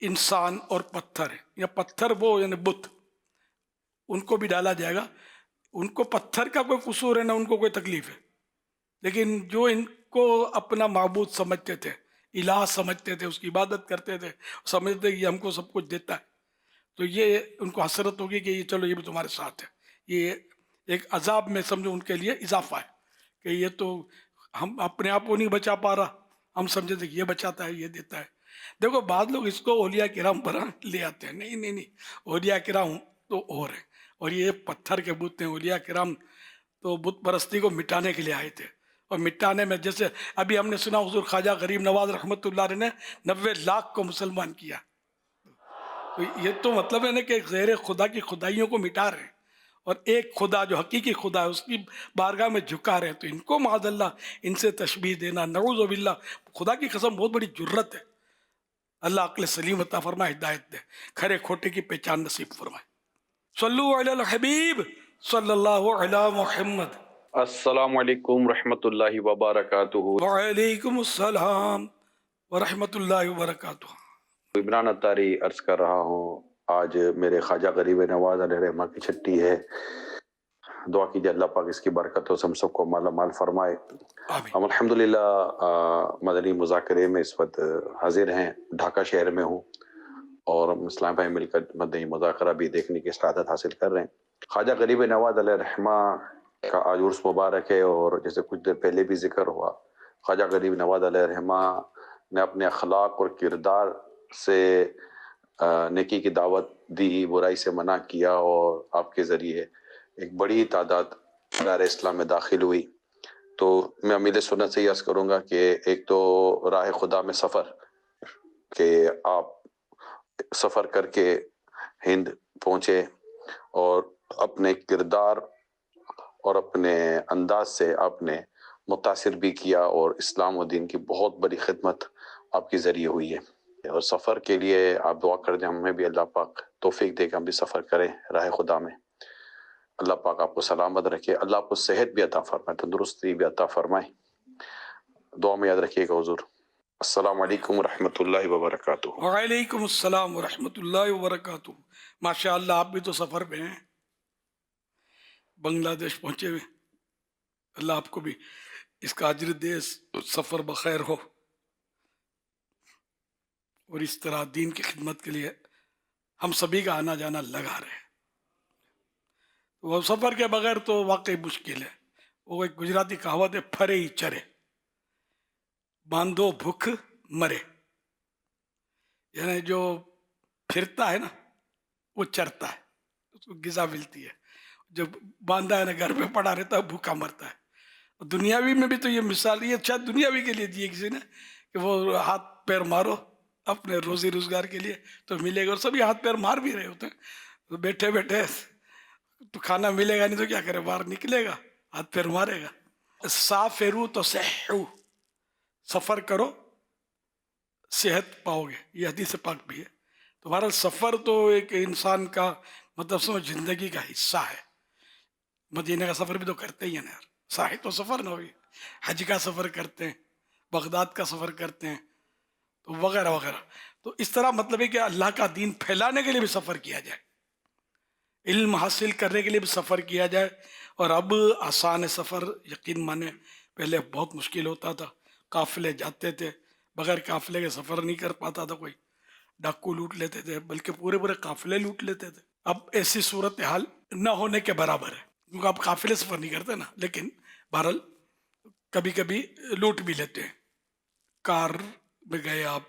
انسان اور پتھر ہے. یا پتھر وہ یعنی بت، ان کو بھی ڈالا جائے گا. ان کو پتھر کا کوئی قصور ہے نہ ان کو کوئی تکلیف ہے، لیکن جو ان کو اپنا معبود سمجھتے تھے، الہ سمجھتے تھے، اس کی عبادت کرتے تھے، سمجھتے کہ یہ ہم کو سب کچھ دیتا ہے، تو یہ ان کو حسرت ہوگی کہ یہ چلو یہ بھی تمہارے ساتھ ہے. یہ ایک عذاب میں سمجھو ان کے لیے اضافہ ہے کہ یہ تو ہم اپنے آپ کو نہیں بچا پا رہا، ہم سمجھتے کہ یہ بچاتا ہے، یہ دیتا ہے. دیکھو بعض لوگ اس کو اولیاء کرام پر لے آتے ہیں. نہیں نہیں نہیں، اولیاء کرام تو اور ہیں، اور یہ پتھر کے بت ہیں. اولیاء کرام تو بت پرستی کو مٹانے کے لیے آئے تھے، اور مٹانے میں جیسے ابھی ہم نے سنا حضور خواجہ غریب نواز رحمۃ اللہ علیہ نے 90 لاکھ کو مسلمان کیا. تو یہ تو مطلب ہے نا کہ غیر خدا کی خدائیوں کو مٹا رہے ہیں، اور ایک خدا جو حقیقی خدا ہے اس کی بارگاہ میں جھکا رہے ہیں. تو ان کو معاذ اللہ ان سے تشبیہ دینا، نعوذ باللہ، خدا کی قسم بہت بڑی جرت ہے. اللہ عقل سلیم عطا فرمائے، ہدایت دے، کھرے کھوٹے کی پہچان نصیب فرمائے. صلو علی الحبیب صلی اللہ علی محمد. السلام علیکم ورحمۃ اللہ وبرکاتہ. وعلیکم السلام ورحمۃ اللہ وبرکاتہ. عمران اتاری عرض کر رہا ہوں. آج میرے خواجہ غریب نواز علیہ رحمہ کی چھٹی ہے. دعا کیجیے اللہ پاک اس کی برکت ہو، ہم سب کو مالا مال فرمائے. ہم الحمدللہ مدنی مذاکرے میں اس وقت حاضر ہیں، ڈھاکہ شہر میں ہوں، اور ہم اسلام بھائی مل کر مدنی مذاکرہ بھی دیکھنے کی سعادت حاصل کر رہے ہیں. خواجہ غریب نواز علیہ رحمہ کا آج عرس مبارک ہے، اور جیسے کچھ دیر پہلے بھی ذکر ہوا خواجہ غریب نواز علیہ رحمہ نے اپنے اخلاق اور کردار سے نیکی کی دعوت دی، برائی سے منع کیا، اور آپ کے ذریعے ایک بڑی تعداد دار اسلام میں داخل ہوئی. تو میں امیر سنت سے یہ عرض کروں گا کہ ایک تو راہ خدا میں سفر، کہ آپ سفر کر کے ہند پہنچے اور اپنے کردار اور اپنے انداز سے آپ نے متاثر بھی کیا، اور اسلام و دین کی بہت بڑی خدمت آپ کے ذریعے ہوئی ہے. اور سفر کے لیے آپ دعا کر دیں، ہمیں بھی اللہ پاک توفیق دے کہ ہم بھی سفر کریں راہ خدا میں. اللہ پاک آپ کو سلامت رکھے، اللہ آپ کو صحت بھی عطا فرمائے، تندرستی بھی عطا فرمائے. دعا میں یاد رکھیے گا حضور. السلام علیکم ورحمۃ اللہ وبرکاتہ. وعلیکم السلام ورحمۃ اللہ وبرکاتہ. ماشاء اللہ آپ بھی تو سفر پہ ہیں، بنگلہ دیش پہنچے ہوئے. اللہ آپ کو بھی اس کا اجر دے، سفر بخیر ہو، اور اس طرح دین کی خدمت کے لیے ہم سبھی کا آنا جانا لگا رہے. وہ سفر کے بغیر تو واقعی مشکل ہے. وہ ایک گجراتی کہاوت ہے، پھرے ہی چرے، باندھو بھوک مرے. یعنی جو پھرتا ہے نا وہ چرتا ہے، اس کو غذا ملتی ہے. جو باندھا ہے نا گھر پہ پڑا رہتا ہے بھوکا مرتا ہے. دنیاوی میں بھی تو یہ مثال، یہ شاید دنیاوی کے لیے دی کسی نے کہ وہ ہاتھ پیر مارو اپنے روزی روزگار کے لیے تو ملے گا. اور سبھی ہاتھ پیر مار بھی رہے ہوتے ہیں، تو بیٹھے بیٹھے تو کھانا ملے گا نہیں تو کیا کرے، باہر نکلے گا ہاتھ پیر مارے گا. سافرو تو صحو، سفر کرو صحت پاؤ گے، یہ حدیث پاک بھی ہے. تو بہرحال سفر تو ایک انسان کا مطلب سمجھ زندگی کا حصہ ہے. مدینہ کا سفر بھی تو کرتے ہی ہیں نا یار، صحیح تو سفر نہ ہوئی. حج کا سفر کرتے ہیں، بغداد کا سفر کرتے ہیں، تو وغیرہ وغیرہ. تو اس طرح مطلب ہے کہ اللہ کا دین پھیلانے کے لیے بھی سفر کیا جائے، علم حاصل کرنے کے لیے بھی سفر کیا جائے. اور اب آسان سفر، یقین مانے پہلے بہت مشکل ہوتا تھا. قافلے جاتے تھے، بغیر قافلے کے سفر نہیں کر پاتا تھا کوئی. ڈاکو لوٹ لیتے تھے، بلکہ پورے پورے قافلے لوٹ لیتے تھے. اب ایسی صورتحال نہ ہونے کے برابر ہے، کیونکہ آپ قافلے سفر نہیں کرتے نا. لیکن بہرحال کبھی کبھی لوٹ بھی لیتے ہیں. کار میں گئے آپ،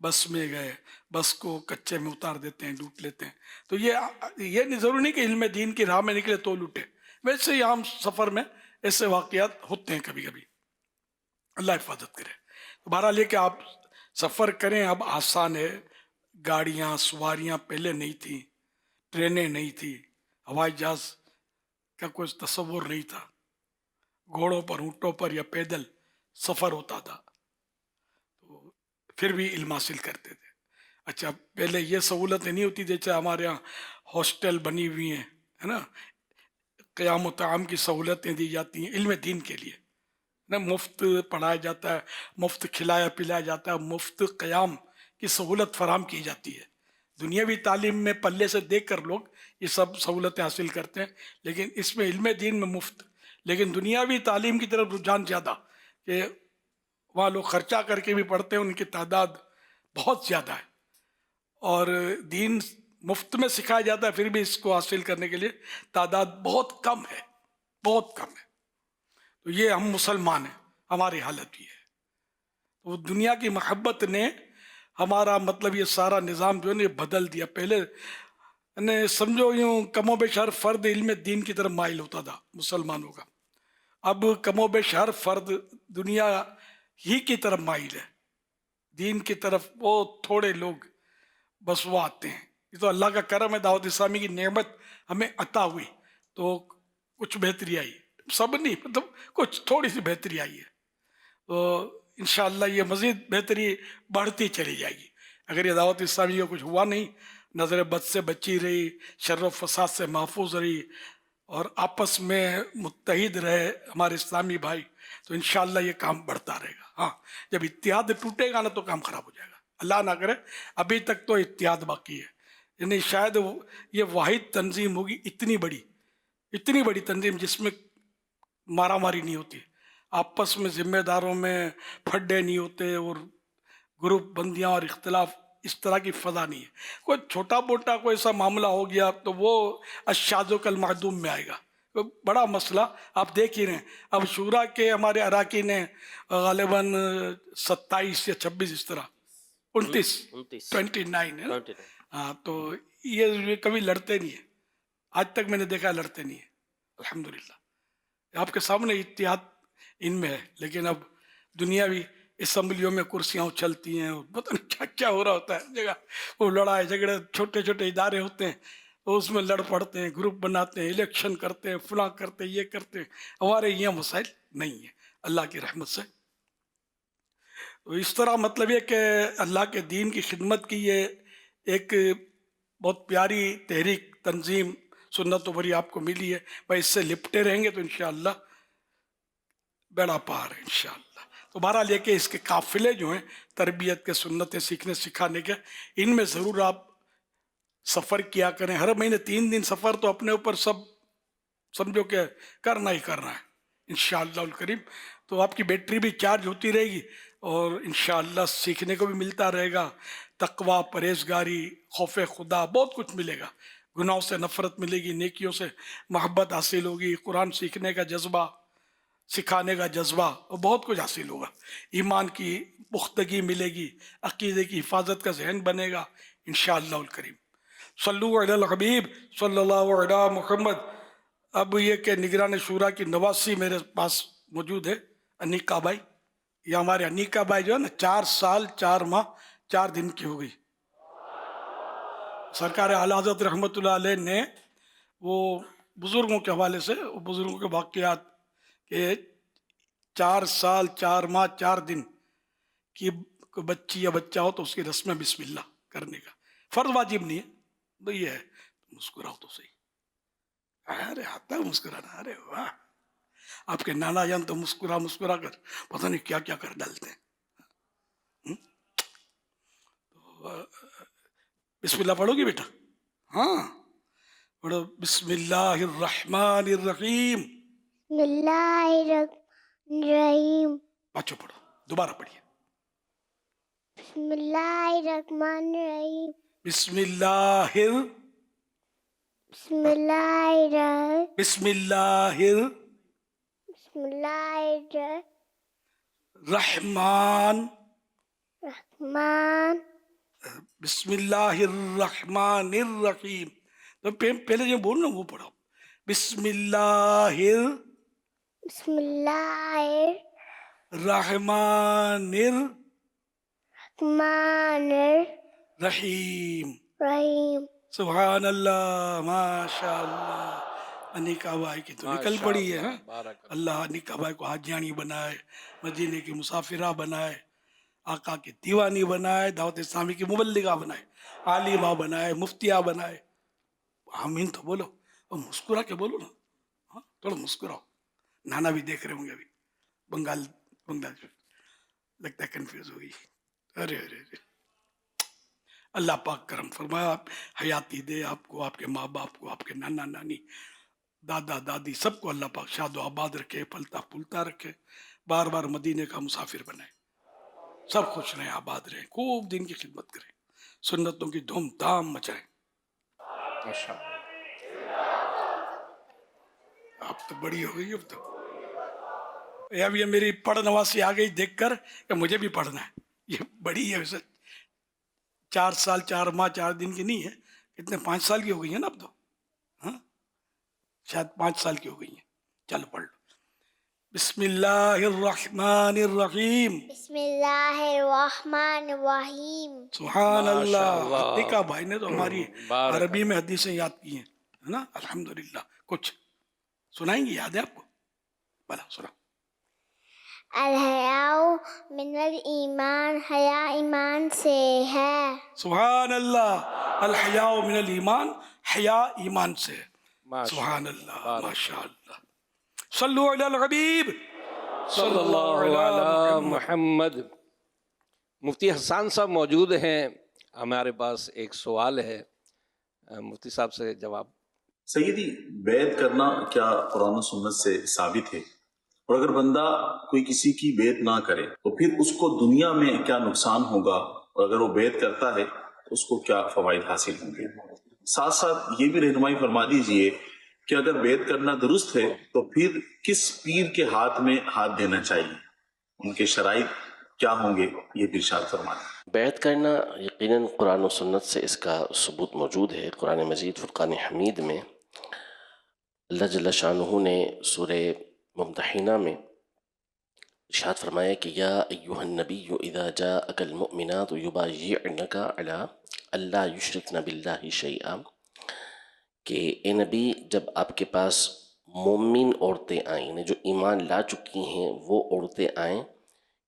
بس میں گئے، بس کو کچے میں اتار دیتے ہیں، لوٹ لیتے ہیں. تو یہ نہیں ضروری نہیں کہ علم دین کی راہ میں نکلے تو لوٹے. ویسے ہی عام سفر میں ایسے واقعات ہوتے ہیں کبھی کبھی، اللہ حفاظت کرے. بہرحال یہ کہ آپ سفر کریں اب آسان ہے. گاڑیاں سواریاں پہلے نہیں تھیں، ٹرینیں نہیں تھی، ہوائی جہاز کا کوئی تصور نہیں تھا. گھوڑوں پر، اونٹوں پر یا پیدل سفر ہوتا تھا، تو پھر بھی علم حاصل کرتے تھے. اچھا پہلے یہ سہولتیں نہیں ہوتی جیسے ہمارے یہاں ہاسٹل بنی ہوئی ہیں، ہے نا، قیام و طعام کی سہولتیں دی جاتی ہیں علم دین کے لیے نا. مفت پڑھایا جاتا ہے، مفت کھلایا پلایا جاتا ہے، مفت قیام کی سہولت فراہم کی جاتی ہے. دنیاوی تعلیم میں پلے سے دیکھ کر لوگ یہ سب سہولتیں حاصل کرتے ہیں، لیکن اس میں علم دین میں مفت. لیکن دنیاوی تعلیم کی طرف رجحان زیادہ، کہ وہاں لوگ خرچہ کر کے بھی پڑھتے ہیں، ان کی تعداد بہت زیادہ ہے. اور دین مفت میں سکھایا جاتا ہے، پھر بھی اس کو حاصل کرنے کے لیے تعداد بہت کم ہے، بہت کم ہے. تو یہ ہم مسلمان ہیں، ہماری حالت یہ ہے. تو دنیا کی محبت نے ہمارا مطلب یہ سارا نظام جو ہے نا یہ بدل دیا. پہلے سمجھو یوں کم و بیش ہر فرد علم دین کی طرف مائل ہوتا تھا مسلمانوں کا. اب کم و بیش ہر فرد دنیا ہی کی طرف مائل ہے، دین کی طرف بہت تھوڑے لوگ بس وہ آتے ہیں. یہ تو اللہ کا کرم ہے، دعوت اسلامی کی نعمت ہمیں عطا ہوئی تو کچھ بہتری آئی. سب نہیں، مطلب کچھ تھوڑی سی بہتری آئی ہے. تو انشاءاللہ یہ مزید بہتری بڑھتی چلی جائے گی. اگر یہ دعوت اسلامی کا کچھ ہوا نہیں، نظر بد سے بچی رہی، شر و فساد سے محفوظ رہی، اور آپس میں متحد رہے ہمارے اسلامی بھائی، تو انشاءاللہ یہ کام بڑھتا رہے گا. ہاں جب اتحاد ٹوٹے گا نا تو کام خراب ہو جائے گا. اللہ نہ کرے، ابھی تک تو اتحاد باقی ہے. یعنی شاید یہ واحد تنظیم ہوگی اتنی بڑی تنظیم جس میں مارا ماری نہیں ہوتی، آپس میں ذمہ داروں میں پھڈے نہیں ہوتے، اور گروپ بندیاں اور اختلاف، اس طرح کی فضا نہیں ہے. کوئی چھوٹا موٹا کوئی ایسا معاملہ ہو گیا تو وہ الشاذ کالمعدوم میں آئے گا، بڑا مسئلہ آپ دیکھ ہی رہے ہیں. اب شورا کے ہمارے اراکین ہیں غالباً 27 یا 26 اس طرح 29 ہے نا. ہاں تو یہ کبھی لڑتے نہیں ہیں، آج تک میں نے دیکھا لڑتے نہیں ہیں الحمدللہ. آپ کے سامنے اتحاد ان میں ہے. لیکن اب دنیاوی اسمبلیوں میں کرسیاں اچھلتی ہیں، پتہ نہیں کیا کیا ہو رہا ہوتا ہے جگہ. وہ لڑائی جھگڑے چھوٹے چھوٹے ادارے ہوتے ہیں تو اس میں لڑ پڑتے ہیں، گروپ بناتے ہیں، الیکشن کرتے ہیں، فلاں کرتے ہیں، یہ کرتے ہیں. ہمارے یہ مسائل نہیں ہیں اللہ کی رحمت سے. تو اس طرح مطلب یہ کہ اللہ کے دین کی خدمت کی یہ ایک بہت پیاری تحریک تنظیم سنت و بری آپ کو ملی ہے. بھائی اس سے لپٹے رہیں گے تو انشاءاللہ بیڑا پار ہے انشاءاللہ. تو بہرحال یہ کہ اس کے قافلے جو ہیں تربیت کے، سنتیں سیکھنے سکھانے کے، ان میں ضرور آپ سفر کیا کریں. ہر مہینے 3 دن سفر تو اپنے اوپر سب سمجھو کہ کرنا ہی کرنا ہے انشاءاللہ الکریم. تو آپ کی بیٹری بھی چارج ہوتی رہے گی اور انشاءاللہ سیکھنے کو بھی ملتا رہے گا. تقوی، پرہیزگاری، خوف خدا، بہت کچھ ملے گا. گناہوں سے نفرت ملے گی، نیکیوں سے محبت حاصل ہوگی، قرآن سیکھنے کا جذبہ، سکھانے کا جذبہ، اور بہت کچھ حاصل ہوگا. ایمان کی پختگی ملے گی، عقیدے کی حفاظت کا ذہن بنے گا انشاءاللہ الکریم. صلو علی الحبیب صلی اللہ علی محمد. اب یہ کہ نگران شورا کی نواسی میرے پاس موجود ہے، انیکا بھائی. یہ ہمارے انیکا بھائی جو ہے نا 4 سال 4 ماہ 4 دن کی ہو گئی. سرکار اعلی حضرت رحمت اللہ علیہ نے وہ بزرگوں کے حوالے سے، بزرگوں کے واقعات کہ 4 سال 4 ماہ 4 دن کی بچی یا بچہ ہو تو اس کی رسم بسم اللہ کرنے کا فرض واجب نہیں ہے. تو یہ ہے مسکراؤ تو صحیح. ارے آتا ہے مسکرانا، ارے واہ. آپ کے نانا جان تو مسکرا کر پتہ نہیں کیا کیا کر ڈالتے ہیں. بسم اللہ پڑھو گی بیٹا؟ ہاں پڑھو. بسم اللہ الرحمن الرحیم. بسم اللہ الرحمن الرحیم. بچوں پڑھو، دوبارہ پڑھیے. بسم اللہ الرحمن الرحیم. بسم اللہ بسم اللہ بسم اللہ بسم اللہ الرحمن الرحمن. بسم اللہ الرحمن الرحیم. تو پہلے جو بولنا وہ پڑھو. بسم اللہ بسم اللہ الرحمن الرحمن الرحیم. الرحیم. سبحان اللہ، ماشاء اللہ. انیکا بھائی کی تو نکل پڑی ہے. اللہ انیکا بھائی کو حاجیانی بنائے، مدینے کی مسافرہ بنائے، آقا کی دیوانی بنائے، دعوت اسلامی کی مبلغہ بنائے، عالمہ بنائے، مفتیہ بنائے. آمین تو بولو اور مسکرا کے بولو نا. ہاں تھوڑا مسکراؤ. نانا بھی دیکھ رہے ہوں گے ابھی، بنگال لگتا ہے کنفیوز ہوگی. ارے ارے ارے اللہ پاک کرم فرمایا، حیاتی دے آپ کو، آپ کے ماں باپ کو، آپ کے نانا نانی، دادا دادی، سب کو اللہ پاک شاد و آباد رکھے، پھلتا پھولتا رکھے، بار بار مدینے کا مسافر بنائے. سب خوش رہیں، آباد رہیں، خوب دین کی خدمت کریں، سنتوں کی دھوم دھام مچائیں. آپ تو بڑی ہو گئی. اب تو اب یہ میری پڑھ نواسی آ گئی دیکھ کر کہ مجھے بھی پڑھنا ہے. یہ بڑی ہے ویسے 4 سال 4 ماہ 4 دن کی نہیں ہے، کتنے 5 سال کی ہو گئی ہیں نا اب تو. ہاں شاید 5 سال کی ہو گئی ہیں. چلو پڑھ لو. بسم اللہ الرحمن الرحیم. بسم اللہ الرحمن الرحیم. سبحان اللہ. دیکھا بھائی نے تو ہماری عربی میں حدیثیں یاد کی ہیں ہے نا الحمدللہ. کچھ سنائیں گے؟ یاد ہے آپ کو؟ بلا سنا. الحیاء من الایمان، حیا ایمان سے ہے. سبحان اللہ. الحیاء من الایمان، حیا ایمان سے. سبحان اللہ، ماشاء اللہ. صلو علی الحبیب صلی اللہ علی محمد. مفتی حسان صاحب موجود ہیں، ہمارے پاس ایک سوال ہے، مفتی صاحب سے جواب. سیدی، بیعت کرنا کیا قرآن و سنت سے ثابت ہے؟ اور اگر بندہ کوئی کسی کی بیعت نہ کرے تو پھر اس کو دنیا میں کیا نقصان ہوگا، اور اگر وہ بیعت کرتا ہے تو اس کو کیا فوائد حاصل ہوں گے؟ ساتھ ساتھ یہ بھی رہنمائی فرما دیجئے کہ اگر بیعت کرنا درست ہے تو پھر کس پیر کے ہاتھ میں ہاتھ دینا چاہیے، ان کے شرائط کیا ہوں گے، یہ بھی ارشاد فرمائیں۔ بیعت کرنا یقیناً قرآن و سنت سے اس کا ثبوت موجود ہے۔ قرآن مجید فرقان حمید میں اللہ جل شانہ نے سورہ ممتحنہ میں ارشاد فرمایا کہ یا ایہا النبی اذا جاءک المؤمنات یبایعنک علی الا یشرکن باللہ شیئا، کہ اے نبی جب آپ کے پاس مومن عورتیں آئیں، جو ایمان لا چکی ہیں وہ عورتیں آئیں،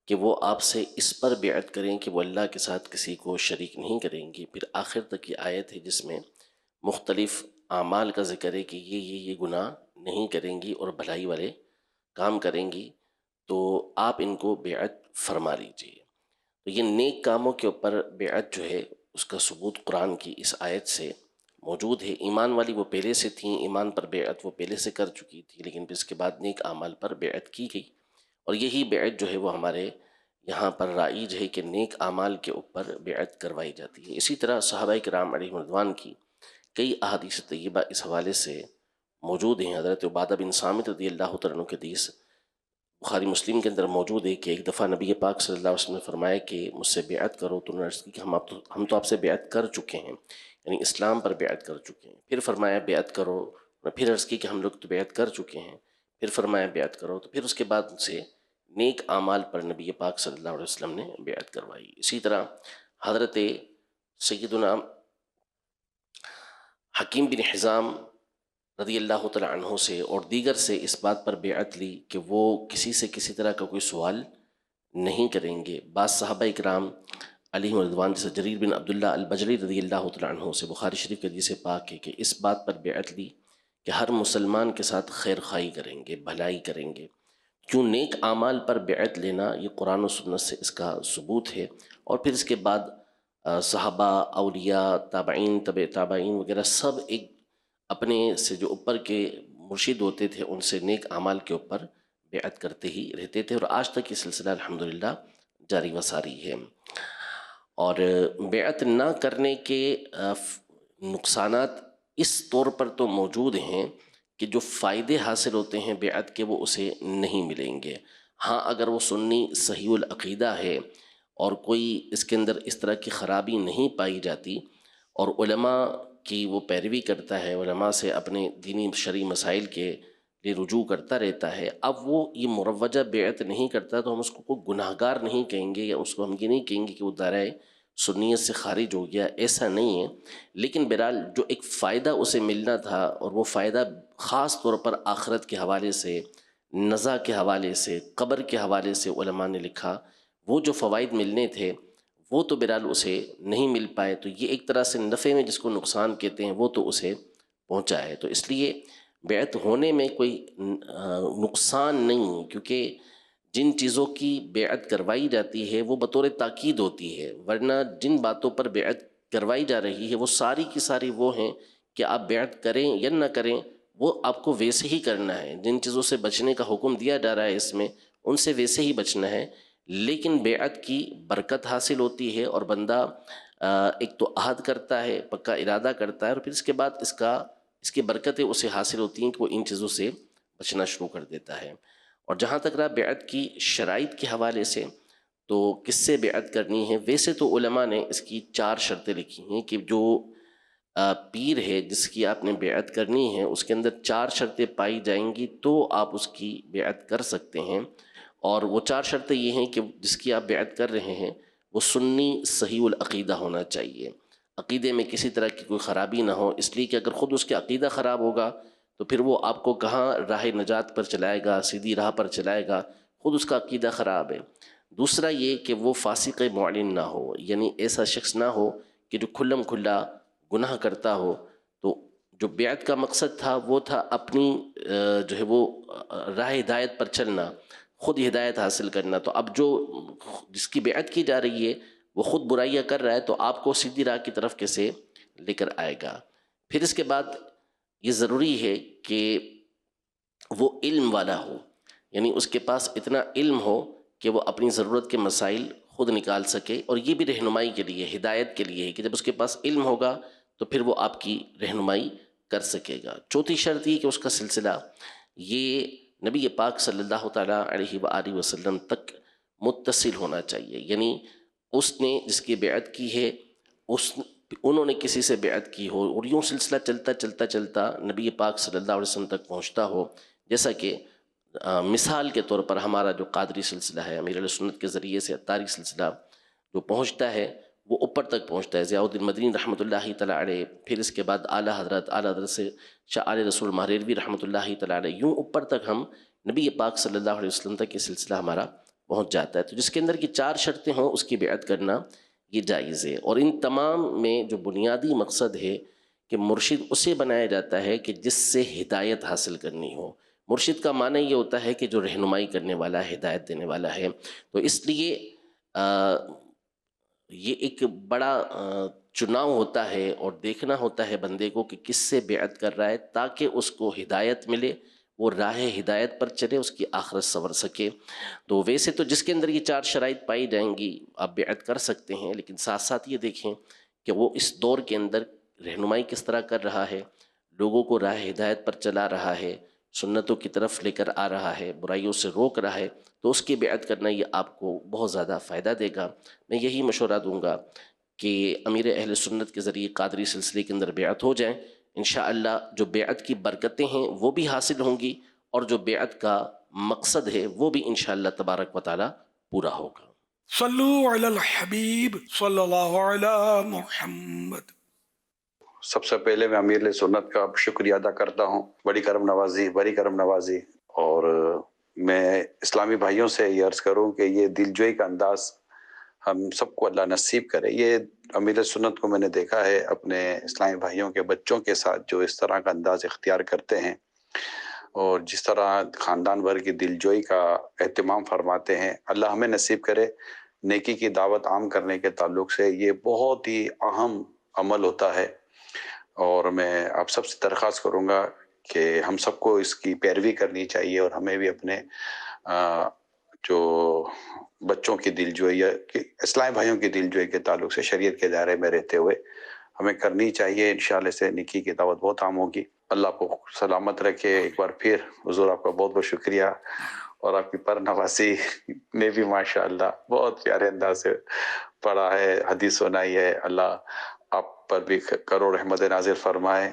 کہ وہ آپ سے اس پر بیعت کریں کہ وہ اللہ کے ساتھ کسی کو شریک نہیں کریں گی۔ پھر آخر تک یہ آیت ہے جس میں مختلف اعمال کا ذکر ہے کہ یہ گناہ نہیں کریں گی اور بھلائی والے کام کریں گی، تو آپ ان کو بیعت فرما لیجیے۔ تو یہ نیک کاموں کے اوپر بیعت جو ہے اس کا ثبوت قرآن کی اس آیت سے موجود ہے۔ ایمان والی وہ پہلے سے تھیں، ایمان پر بیعت وہ پہلے سے کر چکی تھی، لیکن پھر اس کے بعد نیک اعمال پر بیعت کی گئی، اور یہی بیعت جو ہے وہ ہمارے یہاں پر رائج ہے کہ نیک اعمال کے اوپر بیعت کروائی جاتی ہے۔ اسی طرح صحابہ کرام علیہم رضوان کی کئی احادیث طیبہ اس حوالے سے موجود ہیں۔ حضرت عبادہ بن صامت رضی اللہ تعالیٰ عنہ کی حدیث بخاری مسلم کے اندر موجود ہے کہ ایک دفعہ نبی پاک صلی اللہ علیہ وسلم نے فرمایا کہ مجھ سے بیعت کرو، تو انہوں نے عرض کی کہ ہم تو آپ سے بیعت کر چکے ہیں، یعنی اسلام پر بیعت کر چکے ہیں۔ پھر فرمایا بیعت کرو، پھر عرض کی کہ ہم لوگ تو بیعت کر چکے ہیں، پھر فرمایا بیعت کرو، تو پھر اس کے بعد ان سے نیک اعمال پر نبی پاک صلی اللہ علیہ وسلم نے بیعت کروائی۔ اسی طرح حضرت سیدنا حکیم بن حزام رضی اللہ تعالیٰ عنہ سے اور دیگر سے اس بات پر بیعت لی کہ وہ کسی سے کسی طرح کا کوئی سوال نہیں کریں گے۔ بعض صحابہ اکرام علیہم رضوان جیسے جریر بن عبداللہ البجلی رضی اللہ تعالیٰ عنہ سے بخاری شریف کے حدیث پاک ہے کہ اس بات پر بیعت لی کہ ہر مسلمان کے ساتھ خیر خواہی کریں گے، بھلائی کریں گے۔ کیوں نیک اعمال پر بیعت لینا یہ قرآن و سنت سے اس کا ثبوت ہے، اور پھر اس کے بعد صحابہ، اولیاء، تابعین، تبع تابعین وغیرہ سب ایک اپنے سے جو اوپر کے مرشد ہوتے تھے ان سے نیک اعمال کے اوپر بیعت کرتے ہی رہتے تھے، اور آج تک یہ سلسلہ الحمدللہ جاری و ساری ہے۔ اور بیعت نہ کرنے کے نقصانات اس طور پر تو موجود ہیں کہ جو فائدے حاصل ہوتے ہیں بیعت کے وہ اسے نہیں ملیں گے۔ ہاں اگر وہ سنی صحیح العقیدہ ہے اور کوئی اس کے اندر اس طرح کی خرابی نہیں پائی جاتی اور علماء کی وہ پیروی کرتا ہے، علماء سے اپنے دینی شرعی مسائل کے لیے رجوع کرتا رہتا ہے، اب وہ یہ مروجہ بیعت نہیں کرتا تو ہم اس کو کوئی گناہ گار نہیں کہیں گے، یا اس کو ہم یہ نہیں کہیں گے کہ وہ دائرہ سنیت سے خارج ہو گیا، ایسا نہیں ہے۔ لیکن بہرحال جو ایک فائدہ اسے ملنا تھا، اور وہ فائدہ خاص طور پر آخرت کے حوالے سے، نزا کے حوالے سے، قبر کے حوالے سے علماء نے لکھا، وہ جو فوائد ملنے تھے وہ تو بہرحال اسے نہیں مل پائے، تو یہ ایک طرح سے نفع میں جس کو نقصان کہتے ہیں وہ تو اسے پہنچا ہے۔ تو اس لیے بیعت ہونے میں کوئی نقصان نہیں، کیونکہ جن چیزوں کی بیعت کروائی جاتی ہے وہ بطور تاکید ہوتی ہے، ورنہ جن باتوں پر بیعت کروائی جا رہی ہے وہ ساری کی ساری وہ ہیں کہ آپ بیعت کریں یا نہ کریں وہ آپ کو ویسے ہی کرنا ہے۔ جن چیزوں سے بچنے کا حکم دیا جا رہا ہے اس میں ان سے ویسے ہی بچنا ہے، لیکن بیعت کی برکت حاصل ہوتی ہے، اور بندہ ایک تو عہد کرتا ہے، پکا ارادہ کرتا ہے، اور پھر اس کے بعد اس کی برکتیں اسے حاصل ہوتی ہیں کہ وہ ان چیزوں سے بچنا شروع کر دیتا ہے۔ اور جہاں تک رہا بیعت کی شرائط کے حوالے سے، تو کس سے بیعت کرنی ہے، ویسے تو علماء نے اس کی 4 شرطیں لکھی ہیں کہ جو پیر ہے جس کی آپ نے بیعت کرنی ہے اس کے اندر 4 شرطیں پائی جائیں گی تو آپ اس کی بیعت کر سکتے ہیں۔ اور وہ 4 شرطیں یہ ہیں کہ جس کی آپ بیعت کر رہے ہیں وہ سنی صحیح العقیدہ ہونا چاہیے، عقیدے میں کسی طرح کی کوئی خرابی نہ ہو، اس لیے کہ اگر خود اس کے عقیدہ خراب ہوگا تو پھر وہ آپ کو کہاں راہ نجات پر چلائے گا، سیدھی راہ پر چلائے گا، خود اس کا عقیدہ خراب ہے۔ دوسرا یہ کہ وہ فاسق معلن نہ ہو، یعنی ایسا شخص نہ ہو کہ جو کھلم کھلا گناہ کرتا ہو۔ تو جو بیعت کا مقصد تھا وہ تھا اپنی جو ہے وہ راہ ہدایت پر چلنا، خود ہدایت حاصل کرنا۔ تو اب جس کی بیعت کی جا رہی ہے وہ خود برائیاں کر رہا ہے تو آپ کو سیدھی راہ کی طرف کیسے لے کر آئے گا۔ پھر اس کے بعد یہ ضروری ہے کہ وہ علم والا ہو، یعنی اس کے پاس اتنا علم ہو کہ وہ اپنی ضرورت کے مسائل خود نکال سکے، اور یہ بھی رہنمائی کے لیے، ہدایت کے لیے ہے کہ جب اس کے پاس علم ہوگا تو پھر وہ آپ کی رہنمائی کر سکے گا۔ چوتھی شرط یہ کہ اس کا سلسلہ یہ نبی پاک صلی اللہ تعالیٰ علیہ وآلہ وسلم تک متصل ہونا چاہیے، یعنی اس نے جس کی بیعت کی ہے انہوں نے کسی سے بیعت کی ہو، اور یوں سلسلہ چلتا چلتا چلتا نبی پاک صلی اللہ علیہ وسلم تک پہنچتا ہو۔ جیسا کہ مثال کے طور پر ہمارا جو قادری سلسلہ ہے، امیر علیہ سنت کے ذریعے سے اتاری سلسلہ جو پہنچتا ہے وہ اوپر تک پہنچتا ہے، ضیاء الدین مدنی رحمۃ اللہ تعالیٰ علیہ، پھر اس کے بعد اعلیٰ حضرت سے شاہ آل رسول مہریروی رحمۃ اللہ تعالیٰ علیہ، یوں اوپر تک ہم نبی پاک صلی اللہ علیہ وسلم تک یہ سلسلہ ہمارا پہنچ جاتا ہے۔ تو جس کے اندر کی 4 شرطیں ہوں اس کی بیعت کرنا یہ جائز ہے، اور ان تمام میں جو بنیادی مقصد ہے کہ مرشد اسے بنایا جاتا ہے کہ جس سے ہدایت حاصل کرنی ہو۔ مرشد کا معنی یہ ہوتا ہے کہ جو رہنمائی کرنے والا ہے، ہدایت دینے والا ہے۔ تو اس لیے یہ ایک بڑا چناؤ ہوتا ہے اور دیکھنا ہوتا ہے بندے کو کہ کس سے بیعت کر رہا ہے، تاکہ اس کو ہدایت ملے، وہ راہ ہدایت پر چلے، اس کی آخرت سنور سکے۔ تو ویسے تو جس کے اندر یہ 4 شرائط پائی جائیں گی آپ بیعت کر سکتے ہیں، لیکن ساتھ ساتھ یہ دیکھیں کہ وہ اس دور کے اندر رہنمائی کس طرح کر رہا ہے، لوگوں کو راہ ہدایت پر چلا رہا ہے، سنتوں کی طرف لے کر آ رہا ہے، برائیوں سے روک رہا ہے، تو اس کی بیعت کرنا یہ آپ کو بہت زیادہ فائدہ دے گا۔ میں یہی مشورہ دوں گا کہ امیر اہل سنت کے ذریعے قادری سلسلے کے اندر بیعت ہو جائیں، انشاءاللہ جو بیعت کی برکتیں ہیں وہ بھی حاصل ہوں گی، اور جو بیعت کا مقصد ہے وہ بھی انشاءاللہ تبارک و تعالی پورا ہوگا۔ صلو علی الحبیب صلی اللہ علی محمد۔ سب سے پہلے میں امیر علیہ سنت کا شکریہ ادا کرتا ہوں، بڑی کرم نوازی، اور میں اسلامی بھائیوں سے یہ عرض کروں کہ یہ دلجوئی کا انداز ہم سب کو اللہ نصیب کرے۔ یہ امیر علیہ سنت کو میں نے دیکھا ہے اپنے اسلامی بھائیوں کے بچوں کے ساتھ جو اس طرح کا انداز اختیار کرتے ہیں، اور جس طرح خاندان بھر کی دلجوئی کا اہتمام فرماتے ہیں، اللہ ہمیں نصیب کرے۔ نیکی کی دعوت عام کرنے کے تعلق سے یہ بہت ہی اہم عمل ہوتا ہے، اور میں آپ سب سے درخواست کروں گا کہ ہم سب کو اس کی پیروی کرنی چاہیے، اور ہمیں بھی اپنے جو بچوں کی دلجوئی، اسلامی بھائیوں کی دلجوئی کے تعلق سے شریعت کے دائرے میں رہتے ہوئے ہمیں کرنی چاہیے۔ انشاءاللہ سے نیکی کی دعوت بہت عام ہوگی۔ اللہ کو سلامت رکھے۔ ایک بار پھر حضور آپ کا بہت بہت شکریہ، اور آپ کی پرنواسی نے بھی ماشاءاللہ بہت پیارے انداز سے پڑھا ہے، حدیث سنائی ہے۔ اللہ آپ پر بھی کروڑ رحمت نازل فرمائے،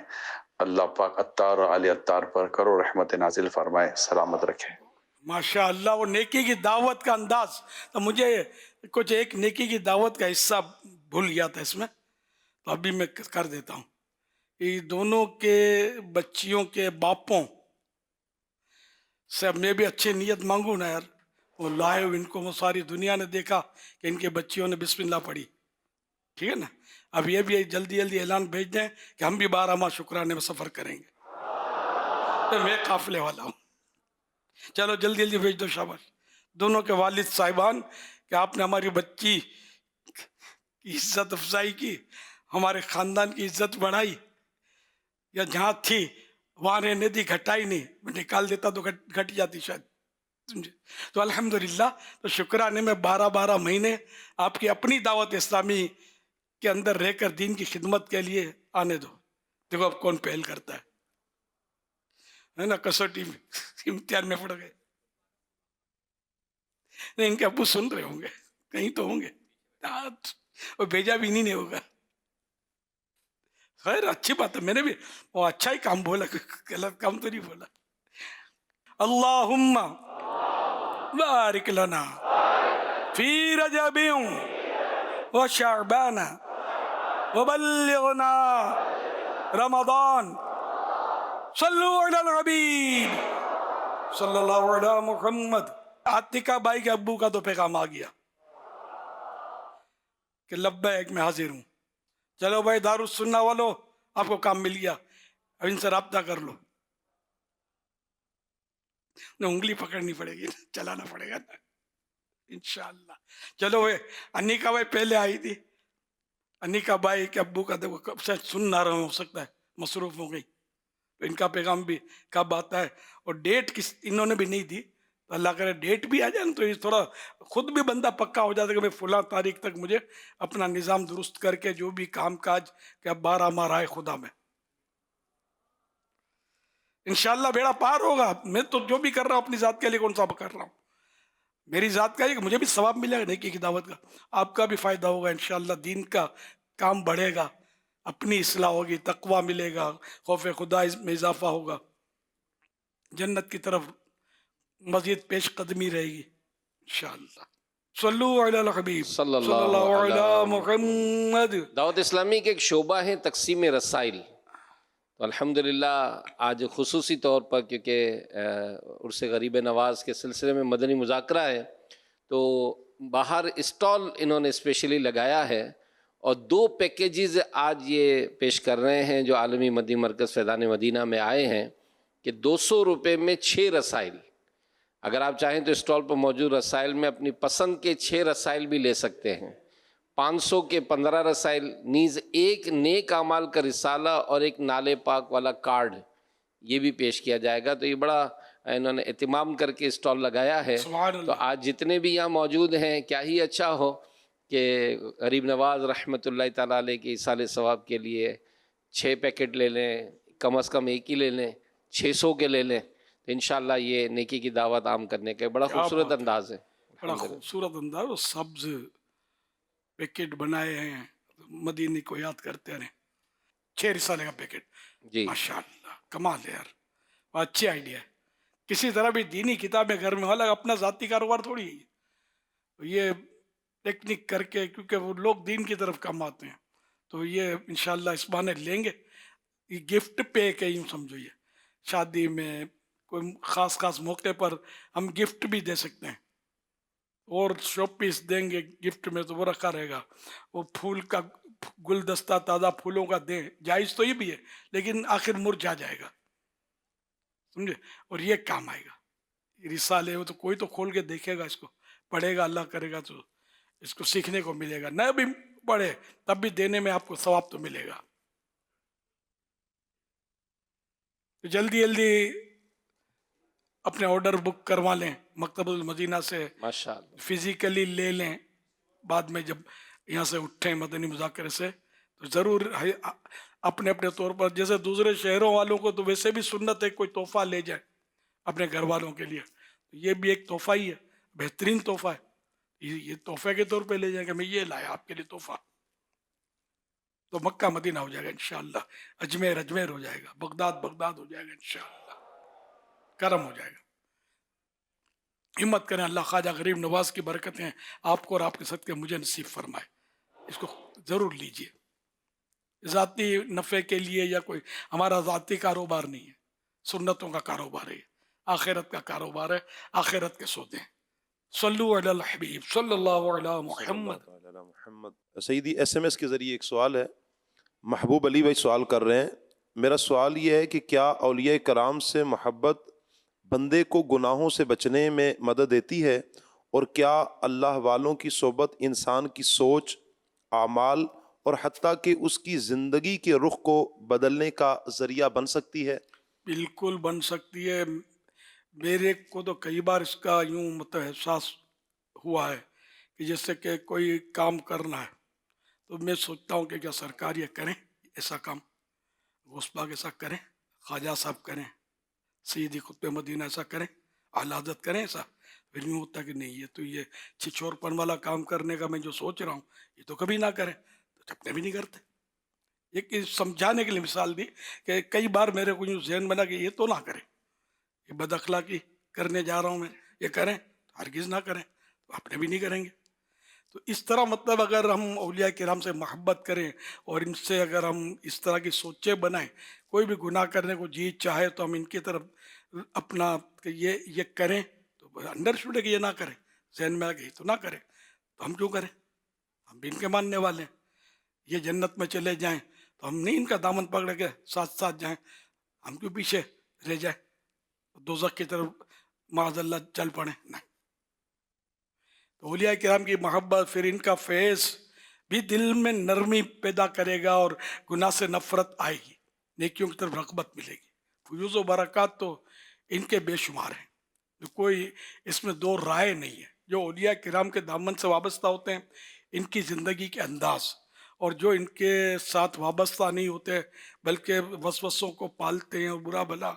اللہ پاک عطار اور آل عطار پر کروڑ رحمت نازل فرمائے، سلامت رکھے۔ ماشاءاللہ، وہ نیکی کی دعوت کا انداز، تو مجھے کچھ ایک نیکی کی دعوت کا حصہ بھول گیا تھا اس میں، تو ابھی میں کر دیتا ہوں۔ یہ دونوں کے بچیوں کے باپوں سے میں بھی اچھی نیت مانگوں نا یار، وہ لائیو ان کو وہ ساری دنیا نے دیکھا کہ ان کے بچیوں نے بسم اللہ پڑھی، ٹھیک ہے نا؟ اب یہ بھی جلدی جلدی اعلان بھیج دیں کہ ہم بھی 12 ماہ شکرانے میں سفر کریں گے، تو میں قافلے والا ہوں۔ چلو جلدی جلدی بھیج دو، شاباش۔ دونوں کے والد صاحبان کہ آپ نے ہماری بچی کی عزت افزائی کی، ہمارے خاندان کی عزت بڑھائی، یا جہاں تھی وہاں رہنے دی، گھٹائی نہیں، میں نکال دیتا تو گھٹ جاتی شاید، سمجھے؟ تو الحمدللہ، تو شکرانے میں 12 مہینے آپ کی اپنی دعوت اسلامی کے اندر رہ کر دین کی خدمت کے لیے آنے دو۔ دیکھو اب کون پہل کرتا ہے نا، کسوٹی میں امتحان میں پڑ گئے۔ نہیں، ان کے ابو سن رہے ہوں گے، کہیں تو ہوں گے، اور بھیجا بھی نہیں ہوگا۔ خیر اچھی بات ہے، میں نے بھی وہ اچھا ہی کام بولا، غلط کام تو نہیں بولا۔ اللہم بارک لنا فی رجب و شعبان وبلغنا رمضان، صلو علی الحبیب صلی اللہ علیہ محمد۔ عاتقہ بھائی کے ابو کا تو پیغام آ گیا کہ لبیک میں حاضر ہوں۔ چلو بھائی دارالسنہ والو، آپ کو کام مل گیا، اب ان سے رابطہ کر لو۔ انگلی پکڑنی پڑے گی، چلانا پڑے گا نا انشاءاللہ۔ چلو انیکا بھائی پہلے آئی تھی، انیکا بھائی کے ابو کا دیکھو کب سے سن نہ رہا ہو سکتا ہے، مصروف ہو گئی، تو ان کا پیغام بھی کب آتا ہے، اور ڈیٹ کس انہوں نے بھی نہیں دی، تو اللہ کرے ڈیٹ بھی آ جائے نا، تو یہ تھوڑا خود بھی بندہ پکا ہو جاتا ہے کہ میں فلاں تاریخ تک مجھے اپنا نظام درست کر کے جو بھی کام کاج کہ اب 12 ماہ رہے خدا میں، انشاءاللہ بیڑا پار ہوگا. میں تو جو بھی کر رہا ہوں اپنی ذات کے لیے کون سا کر رہا ہوں, میری ذات کا ہے کہ مجھے بھی ثواب ملے گا نیکی کی دعوت کا, آپ کا بھی فائدہ ہوگا انشاءاللہ, دین کا کام بڑھے گا, اپنی اصلاح ہوگی, تقوی ملے گا, خوف خدا میں اضافہ ہوگا, جنت کی طرف مزید پیش قدمی رہے گی انشاءاللہ. صلو علی الحبیب صلی صلی اللہ علی محمد. دعوت اسلامی کے ایک شعبہ ہے تقسیم رسائل. تو الحمدللہ آج خصوصی طور پر کیونکہ عرس غریب نواز کے سلسلے میں مدنی مذاکرہ ہے تو باہر اسٹال انہوں نے اسپیشلی لگایا ہے اور 2 پیکیجز آج یہ پیش کر رہے ہیں جو عالمی مدنی مرکز فیضان مدینہ میں آئے ہیں کہ 200 روپے میں 6 رسائل. اگر آپ چاہیں تو اسٹال پر موجود رسائل میں اپنی پسند کے 6 رسائل بھی لے سکتے ہیں. 500 کے 15 رسائل, نیز ایک نیک اعمال کا رسالہ اور ایک نالے پاک والا کارڈ یہ بھی پیش کیا جائے گا. تو یہ بڑا انہوں نے اہتمام کر کے اسٹال لگایا ہے. تو آج جتنے بھی یہاں موجود ہیں کیا ہی اچھا ہو کہ غریب نواز رحمۃ اللہ تعالیٰ علیہ کے ایصال ثواب کے لیے 6 پیکٹ لے لیں, کم از کم ایک ہی لے لیں, 600 کے لے لیں. تو انشاءاللہ یہ نیکی کی دعوت عام کرنے کا بڑا خوبصورت انداز ہے. بڑا خوبصورت انداز, وہ سبز پیکٹ بنائے ہیں, مدینی کو یاد کرتے رہیں. 6 رسالے کا پیکٹ, جی ماشاءاللہ کمال ہے یار, اچھی آئیڈیا ہے. کسی طرح بھی دینی کتابیں گھر میں, حالانکہ اپنا ذاتی کاروبار تھوڑی ہے یہ, ٹیکنک کر کے, کیونکہ وہ لوگ دین کی طرف کم آتے ہیں تو یہ انشاءاللہ اس بہانے لیں گے. یہ گفٹ پے کے یوں سمجھو, یہ شادی میں کوئی خاص موقع پر ہم گفٹ بھی دے سکتے ہیں, اور شو پیس دیں گے گفٹ میں تو وہ رکھا رہے گا. وہ پھول کا گلدستہ تازہ پھولوں کا دیں, جائز تو یہ بھی ہے لیکن آخر مرجھا جائے گا, سمجھے, اور یہ کام آئے گا. رسالے وہ تو کوئی تو کھول کے دیکھے گا, اس کو پڑھے گا, اللہ کرے گا تو اس کو سیکھنے کو ملے گا. نہ بھی پڑھے تب بھی دینے میں آپ کو ثواب تو ملے گا. تو جلدی اپنے آرڈر بک کروا لیں مکتب المدینہ سے, ماشاءاللہ فزیکلی لے لیں. بعد میں جب یہاں سے اٹھیں مدنی مذاکرے سے تو ضرور اپنے طور پر, جیسے دوسرے شہروں والوں کو تو ویسے بھی سنت ہے کوئی تحفہ لے جائے اپنے گھر والوں کے لیے, یہ بھی ایک تحفہ ہی ہے, بہترین تحفہ ہے. یہ تحفے کے طور پہ لے جائیں کہ میں یہ لایا آپ کے لیے تحفہ, تو مکہ مدینہ ہو جائے گا انشاءاللہ, اجمیر ہو جائے گا, بغداد ہو جائے گا انشاءاللہ, کرم ہو جائے گا. ہمت کریں, اللہ خواجہ غریب نواز کی برکتیں آپ کو اور آپ کے صدقے مجھے نصیب فرمائے. اس کو ضرور لیجئے, ذاتی نفع کے لیے یا کوئی ہمارا ذاتی کاروبار نہیں ہے, سنتوں کا کاروبار ہے, آخرت کا کاروبار ہے, آخرت کے سودے ہیں. صلو علی الحبیب صلی اللہ علی محمد. سیدی SMS کے ذریعے ایک سوال ہے, محبوب علی بھائی سوال کر رہے ہیں. میرا سوال یہ ہے کہ کیا اولیاء کرام سے محبت بندے کو گناہوں سے بچنے میں مدد دیتی ہے, اور کیا اللہ والوں کی صحبت انسان کی سوچ, اعمال اور حتیٰ کہ اس کی زندگی کے رخ کو بدلنے کا ذریعہ بن سکتی ہے؟ بالکل بن سکتی ہے. میرے کو تو کئی بار اس کا یوں احساس ہوا ہے کہ جیسے کہ کوئی کام کرنا ہے تو میں سوچتا ہوں کہ کیا سرکار یہ کریں, ایسا کام غوث پاک ایسا کریں, خواجہ صاحب کریں, سیدی قطب مدینہ ایسا کریں, اعلیٰ حضرت کریں ایسا. پھر یوں ہوتا کہ نہیں, یہ تو یہ چھچور پن والا کام کرنے کا میں جو سوچ رہا ہوں یہ تو کبھی نہ کریں, تو اپنے بھی نہیں کرتے. یہ سمجھانے کے لیے مثال دی کہ کئی بار میرے کو یوں ذہن بنا کہ یہ تو نہ کریں, یہ بد اخلاقی کرنے جا رہا ہوں میں, یہ کریں ہرگز نہ کریں, تو اپنے بھی نہیں کریں گے. تو اس طرح مطلب اگر ہم اولیاء کرام سے محبت کریں اور ان سے اگر ہم اس طرح کی سوچیں بنائیں, کوئی بھی گناہ کرنے کو جی چاہے تو ہم ان کی طرف اپنا کہ یہ کریں, تو انڈرسٹوڈ ہے کہ یہ نہ کریں, ذہن میں آ گئی تو نہ کریں, تو ہم کیوں کریں, ہم بھی ان کے ماننے والے ہیں. یہ جنت میں چلے جائیں تو ہم نہیں ان کا دامن پکڑ کے ساتھ جائیں, ہم کیوں پیچھے رہ جائیں, دوزخ کی طرف معاذ اللہ چل پڑیں. نہیں, تو اولیاء کرام کی محبت, پھر ان کا فیض بھی دل میں نرمی پیدا کرے گا اور گناہ سے نفرت آئے گی, نیکیوں کی طرف رغبت ملے گی. فیوز و برکات تو ان کے بے شمار ہیں, کوئی اس میں دو رائے نہیں ہے. جو اولیاء کرام کے دامن سے وابستہ ہوتے ہیں, ان کی زندگی کے انداز, اور جو ان کے ساتھ وابستہ نہیں ہوتے بلکہ وسوسوں کو پالتے ہیں اور برا بھلا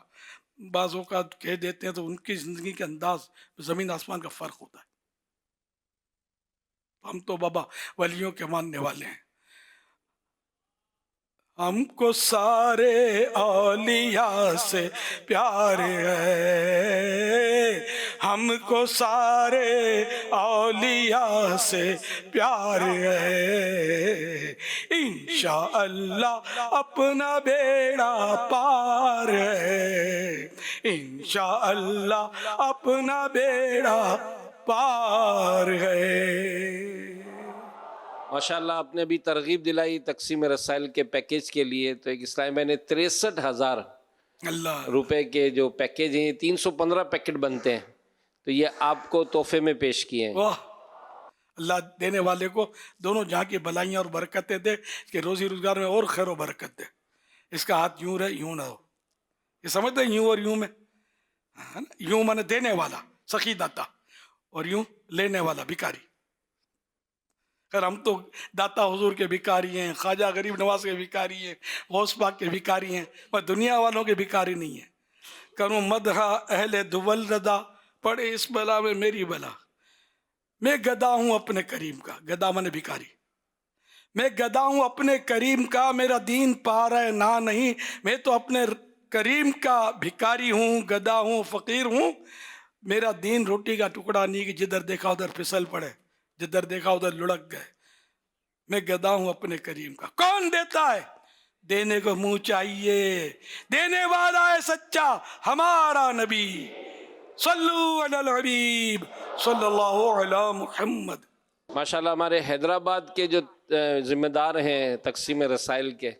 بعض اوقات کہہ دیتے ہیں تو ان کی زندگی کے انداز زمین آسمان کا فرق ہوتا ہے. ہم تو بابا ولیوں کے ماننے والے ہیں. ہم کو سارے اولیاء سے پیار ہے، ہم کو سارے اولیاء سے پیار ہے، انشاءاللہ اپنا بیڑا پار ہے، انشاءاللہ اپنا بیڑا پار ہے. ماشاءاللہ آپ نے بھی ترغیب دلائی تقسیم رسائل کے پیکیج کے لیے. تو ایک اسلامی بھائی نے 63,000 روپے کے جو پیکیج ہیں 315 پیکٹ بنتے ہیں، تو یہ آپ کو تحفے میں پیش کیے ہیں. واہ، اللہ دینے والے کو دونوں جہاں کی بلائیاں اور برکتیں دے، کہ روزی روزگار میں اور خیر و برکت دے. اس کا ہاتھ یوں رہے یوں نہ ہو. یہ سمجھتے ہیں یوں اور یوں میں؟ یوں مانے دینے والا سخی داتا، اور یوں لینے والا بھکاری. خیر ہم تو داتا حضور کے بھکاری ہیں، خواجہ غریب نواز کے بھکاری ہیں، غوث پاک کے بھکاری ہیں، پر دنیا والوں کے بھکاری نہیں ہیں. کروں مدح اہل دول ردا، پڑے اس بلا میں میری بلا. میں گدا ہوں اپنے کریم کا، گدا مانے بھکاری. میں گدا ہوں اپنے کریم کا، میرا دین پارا ہے نہ نہیں. میں تو اپنے کریم کا بھکاری ہوں، گدا ہوں، فقیر ہوں. میرا دین روٹی کا ٹکڑا نہیں کہ جدھر دیکھا ادھر پھسل پڑے، جدھر دیکھا ادھر لڑک گئے. میں گدا ہوں اپنے کریم کا. کون دیتا ہے؟ دینے کو منہ چاہیے، دینے والا ہے سچا ہمارا نبی. صلو علی الحبیب صلی اللہ علی محمد. ماشاءاللہ ہمارے حیدرآباد کے جو ذمہ دار ہیں تقسیم رسائل کے،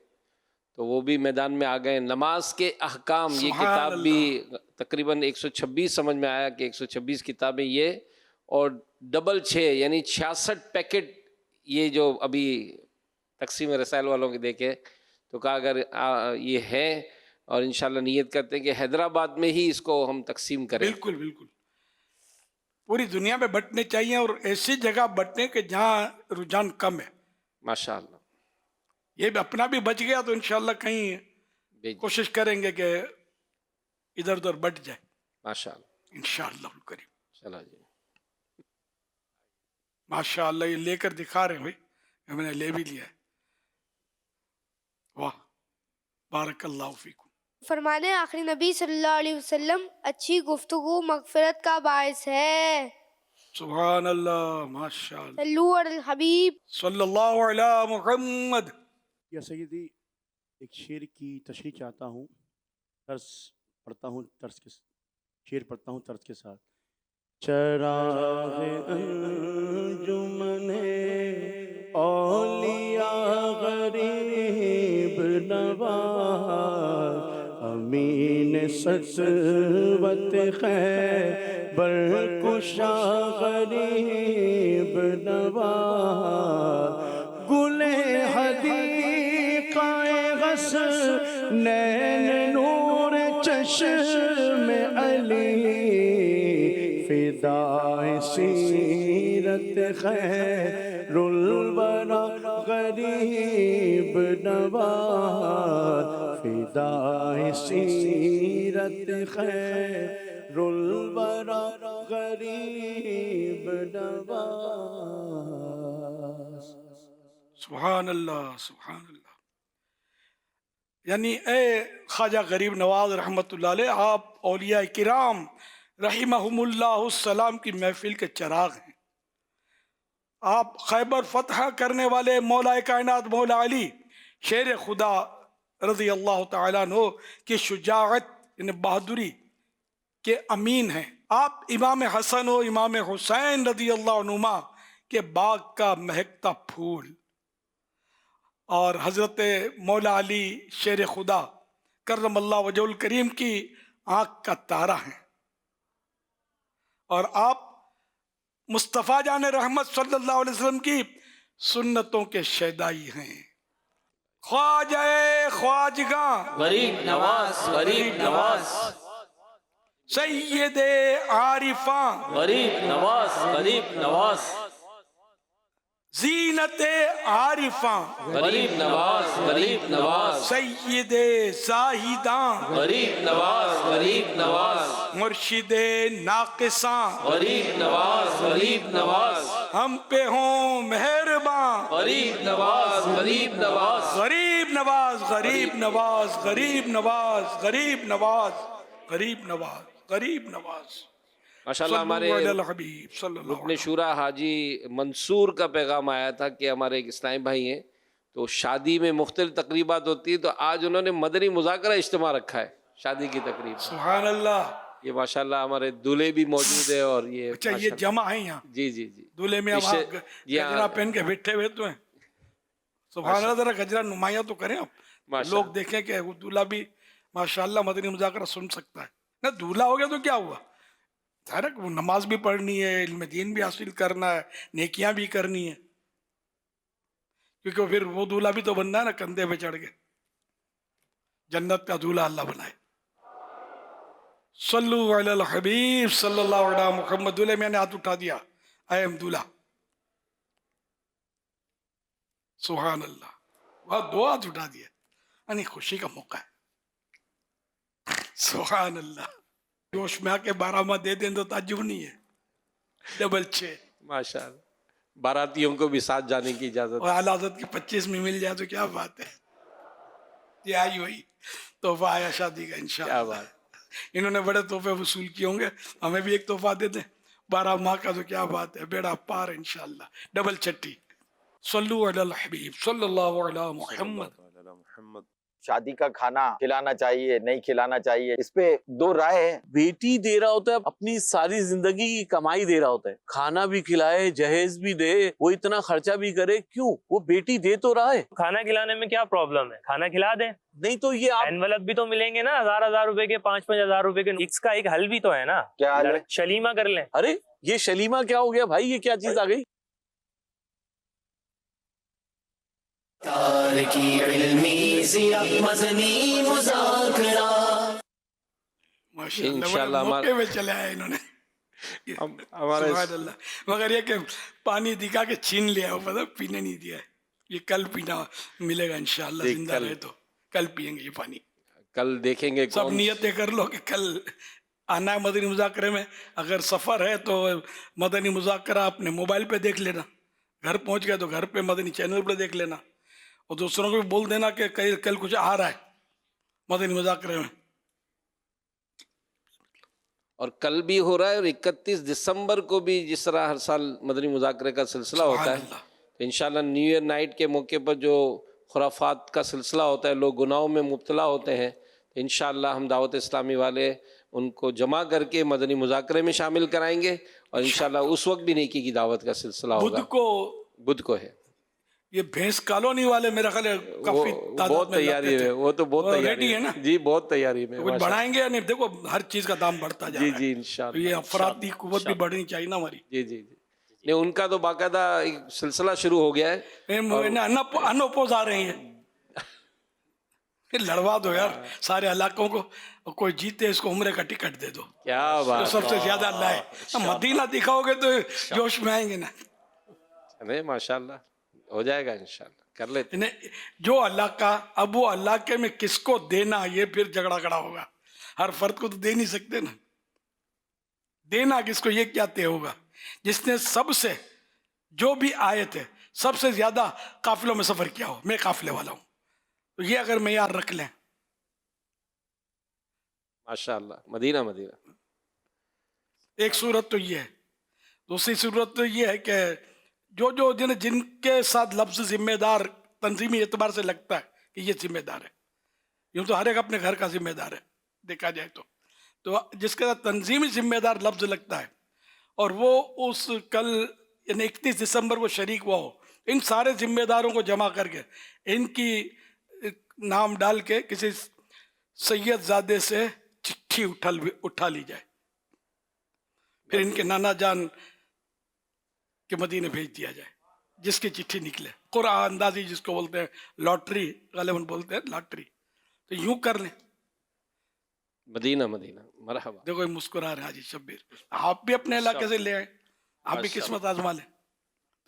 تو وہ بھی میدان میں آ گئے. نماز کے احکام یہ کتاب بھی تقریباً 126 سمجھ میں آیا کہ 126 کتابیں یہ، اور ڈبل 6 یعنی 66 پیکٹ یہ جو ابھی تقسیم رسائل والوں کے دیکھے، تو کہا اگر یہ ہے، اور انشاءاللہ نیت کرتے ہیں کہ حیدرآباد میں ہی اس کو ہم تقسیم کریں. بالکل بالکل، پوری دنیا میں بٹنے چاہیے، اور ایسی جگہ بٹنے کہ جہاں رجحان کم ہے. ماشاءاللہ یہ بھی اپنا بھی بچ گیا تو انشاءاللہ کہیں کوشش کریں گے کہ ادھر ادھر بٹ جائے. ماشاءاللہ انشاءاللہ کریم. چلا جی. ماشاءاللہ یہ لے کر دکھا رہے ہیں بھائی، میں نے لے بھی لیا ہے. واہ، بارک اللہ فیکم. فرمانے آخری نبی صلی اللہ علیہ وسلم اچھی گفتگو مغفرت کا باعث ہے. سبحان اللہ، ماشاءاللہ. صلو علی الحبیب صلی اللہ علی محمد. یا سیدی ایک شعر کی تشریح چاہتا ہوں، طرز پڑھتا ہوں، شعر پڑھتا ہوں طرز کے ساتھ. چراغ انجمن اولیاء غریب نواز، امین سطوت خیبر کشا غریب نواز، گل حدیقہ غصنین نور چشم علی، فدائے سیرت خیر الورا غریب نواز، فدائے سیرت خیر الورا غریب نواز. سبحان اللہ سبحان اللہ. یعنی اے خواجہ غریب نواز رحمت اللہ علیہ، آپ اولیاء کرام رحمہم اللہ السلام کی محفل کے چراغ ہیں. آپ خیبر فتح کرنے والے مولا کائنات مولا علی شیر خدا رضی اللہ تعالیٰ عنہ کی شجاعت یعنی بہادری کے امین ہیں. آپ امام حسن و امام حسین رضی اللہ عنہما کے باغ کا مہکتا پھول، اور حضرت مولا علی شیر خدا کرم اللہ وجہ الکریم کی آنکھ کا تارہ ہیں. اور آپ مصطفیٰ جان رحمت صلی اللہ علیہ وسلم کی سنتوں کے شیدائی ہیں. خواجہ خواجگاں غریب نواز، غریب نواز، سید عارفاں غریب نواز، غریب نواز، زینت عارفاں غریب نواز سید زاہداں غریب نواز مرشد ناقصاں غریب نواز ہم پہ ہوں مہرباں غریب نواز غریب نواز غریب نواز غریب نواز غریب نواز غریب نواز غریب نواز ماشاءاللہ ہمارے حبیب صلی اللہ رکن شورا حاجی منصور کا پیغام آیا تھا کہ ہمارے ایک اسلامی بھائی ہیں تو شادی میں مختلف تقریبات ہوتی ہے تو آج انہوں نے مدنی مذاکرہ اجتماع رکھا ہے شادی کی تقریب. سبحان اللہ. یہ ماشاءاللہ ہمارے دولہے بھی موجود ہے اور یہ اچھا یہ جمع ہے یہاں. جی دولہے میں گجرا پہن کے بیٹھے ہوئے تو ہیں. سبحان اللہ. ذرا گجرا نمایاں تو کریں آپ, لوگ دیکھیں کہ دولہا بھی ماشاءاللہ مدنی مذاکرہ سن سکتا ہے. نہ دولہا ہو گیا تو کیا ہوا, نماز بھی پڑھنی ہے, علم دین بھی حاصل کرنا ہے, نیکیاں بھی کرنی ہے, کیونکہ پھر وہ دولہا بھی تو بننا ہے نا کندھے پہ چڑھ کے. جنت کا دولہا اللہ بنائے. صلو علی الحبیب صلی اللہ علیہ محمد. دولہے میں نے ہاتھ اٹھا دیا, آئی ایم دولہا. سبحان اللہ. وہاں دو ہاتھ اٹھا دیا, یعنی خوشی کا موقع ہے. سبحان اللہ. جوش میں آ کے 12 ماہ دے دیں تو تعجب نہیں ہے. ڈبل 6 ماشاءاللہ. باراتیوں کو بھی ساتھ جانے کی اجازت, اور اعلیٰ حضرت کی 25 میں مل جائے تو کیا بات ہے. یہ آئی ہوئی تحفہ آیا شادی کا انشاءاللہ. کیا بات. انہوں نے بڑے تحفے وصول کیے ہوں گے, ہمیں بھی ایک تحفہ دے دیں 12 ماہ کا تو کیا بات ہے. بیڑا پار انشاءاللہ. ڈبل چھٹی. صلو علی الحبیب صلی اللہ علیہ محمد. شادی کا کھانا کھلانا چاہیے نہیں کھلانا چاہیے, اس پہ دو رائے ہے. بیٹی دے رہا ہوتا ہے اپنی ساری زندگی کی کمائی دے رہا ہوتا ہے, کھانا بھی کھلائے, جہیز بھی دے, وہ اتنا خرچہ بھی کرے, کیوں؟ وہ بیٹی دے تو رہا ہے. کھانا کھلانے میں کیا پرابلم ہے, کھانا کھلا دیں. نہیں تو یہ انویلپ بھی تو ملیں گے نا, 1000 روپے کے, 5,000 روپے کے. اس کا ایک حل بھی تو ہے نا, کیا حل ہے؟ شلیمہ کر لیں. ارے یہ شلیمہ کیا ہو گیا بھائی, یہ کیا چیز آ گئی؟ تارکی علمی ضیا مدنی مذاکرہ. ماشاءاللہ موقع میں چلے آئے انہوں نے. سبحان اللہ. مگر یہ کہ پانی دکھا کے چھین لیا, وہ پتہ پینے نہیں دیا ہے. یہ کل پینا ملے گا انشاءاللہ, زندہ رہے تو کل پیئیں گے یہ پانی. کل دیکھیں گے. سب نیتیں کر لو کہ کل آنا ہے مدنی مذاکرے میں. اگر سفر ہے تو مدنی مذاکرہ اپنے موبائل پہ دیکھ لینا, گھر پہنچ گئے تو گھر پہ مدنی چینل پہ دیکھ لینا, اور دوسروں کو بھی بول دینا کہ کل کچھ آ رہا ہے مدنی مذاکرے میں. اور کل بھی ہو رہا ہے, اور 31 دسمبر کو بھی جس طرح ہر سال مدنی مذاکرے کا سلسلہ ہوتا ہے, انشاءاللہ نیو ایئر نائٹ کے موقع پر جو خرافات کا سلسلہ ہوتا ہے, لوگ گناہوں میں مبتلا ہوتے ہیں, انشاءاللہ ہم دعوت اسلامی والے ان کو جمع کر کے مدنی مذاکرے میں شامل کرائیں گے, اور انشاءاللہ اس وقت بھی نیکی کی دعوت کا سلسلہ ہوگا. بدھ کو ہے. یہ بھینس کالونی والے میرا خیال ہے کافی بہت تیاری ہے, وہ تو بہت تیاری ہے نا جی, بہت تیاری میں. کچھ بڑھائیں گے یا نہیں؟ دیکھو ہر چیز کا دام بڑھتا جا رہا ہے. جی انشاءاللہ. یہ افرادی قوت بھی بڑھنی چاہیے نا ہماری. جی نہیں, ان کا تو باقاعدہ ایک سلسلہ شروع ہو گیا ہے. انوپوز آ رہے ہیں, لڑوا دو یار سارے علاقوں کو, کوئی جیتے اس کو عمرے کا ٹکٹ دے دو. کیا بات. سب سے زیادہ اللہ ہے. مدینہ دکھاؤ گے تو جوش میں آئیں گے نا. نہیں ماشاءاللہ ہو جائے گا انشاءاللہ, کر لیتے. جو اللہ کا, اب وہ اللہ کے میں کس کو دینا, یہ پھر جھگڑا کھڑا ہوگا. ہر فرد کو تو دے نہیں سکتے نا. دینا کس کو, یہ کیا طے ہوگا؟ جس نے سب سے جو بھی آیت ہے سب سے زیادہ قافلوں میں سفر کیا ہو. میں قافلے والا ہوں, تو یہ اگر معیار رکھ لیں. ماشاءاللہ. مدینہ. ایک صورت تو یہ ہے. دوسری صورت تو یہ ہے کہ جو جن کے ساتھ لفظ ذمہ دار تنظیمی اعتبار سے لگتا ہے کہ یہ ذمہ دار ہے, یوں تو ہر ایک اپنے گھر کا ذمہ دار ہے دیکھا جائے تو جس کے ساتھ تنظیمی ذمہ دار لفظ لگتا ہے, اور وہ اس کل یعنی 31 دسمبر کو شریک ہوا ہو, ان سارے ذمہ داروں کو جمع کر کے ان کی نام ڈال کے کسی سید زادے سے چٹھی اٹھا لی جائے, پھر ان کے نانا جان کے مدینے بھیج دیا جائے, جس کی چٹھی نکلے. قرآن اندازی جس کو بولتے ہیں, لاٹری غالباً بولتے ہیں لاٹری, تو یوں کر لیں. مدینہ. مرحبا. دیکھو مسکرا رہے حاجی شبیر, آپ بھی اپنے علاقے سے لے آئیں, آپ بھی قسمت آزما لیں.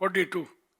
42,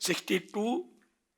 62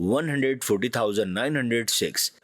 140,906।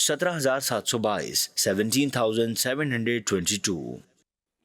17,722, 17,722।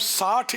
60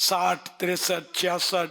60, 63, 66,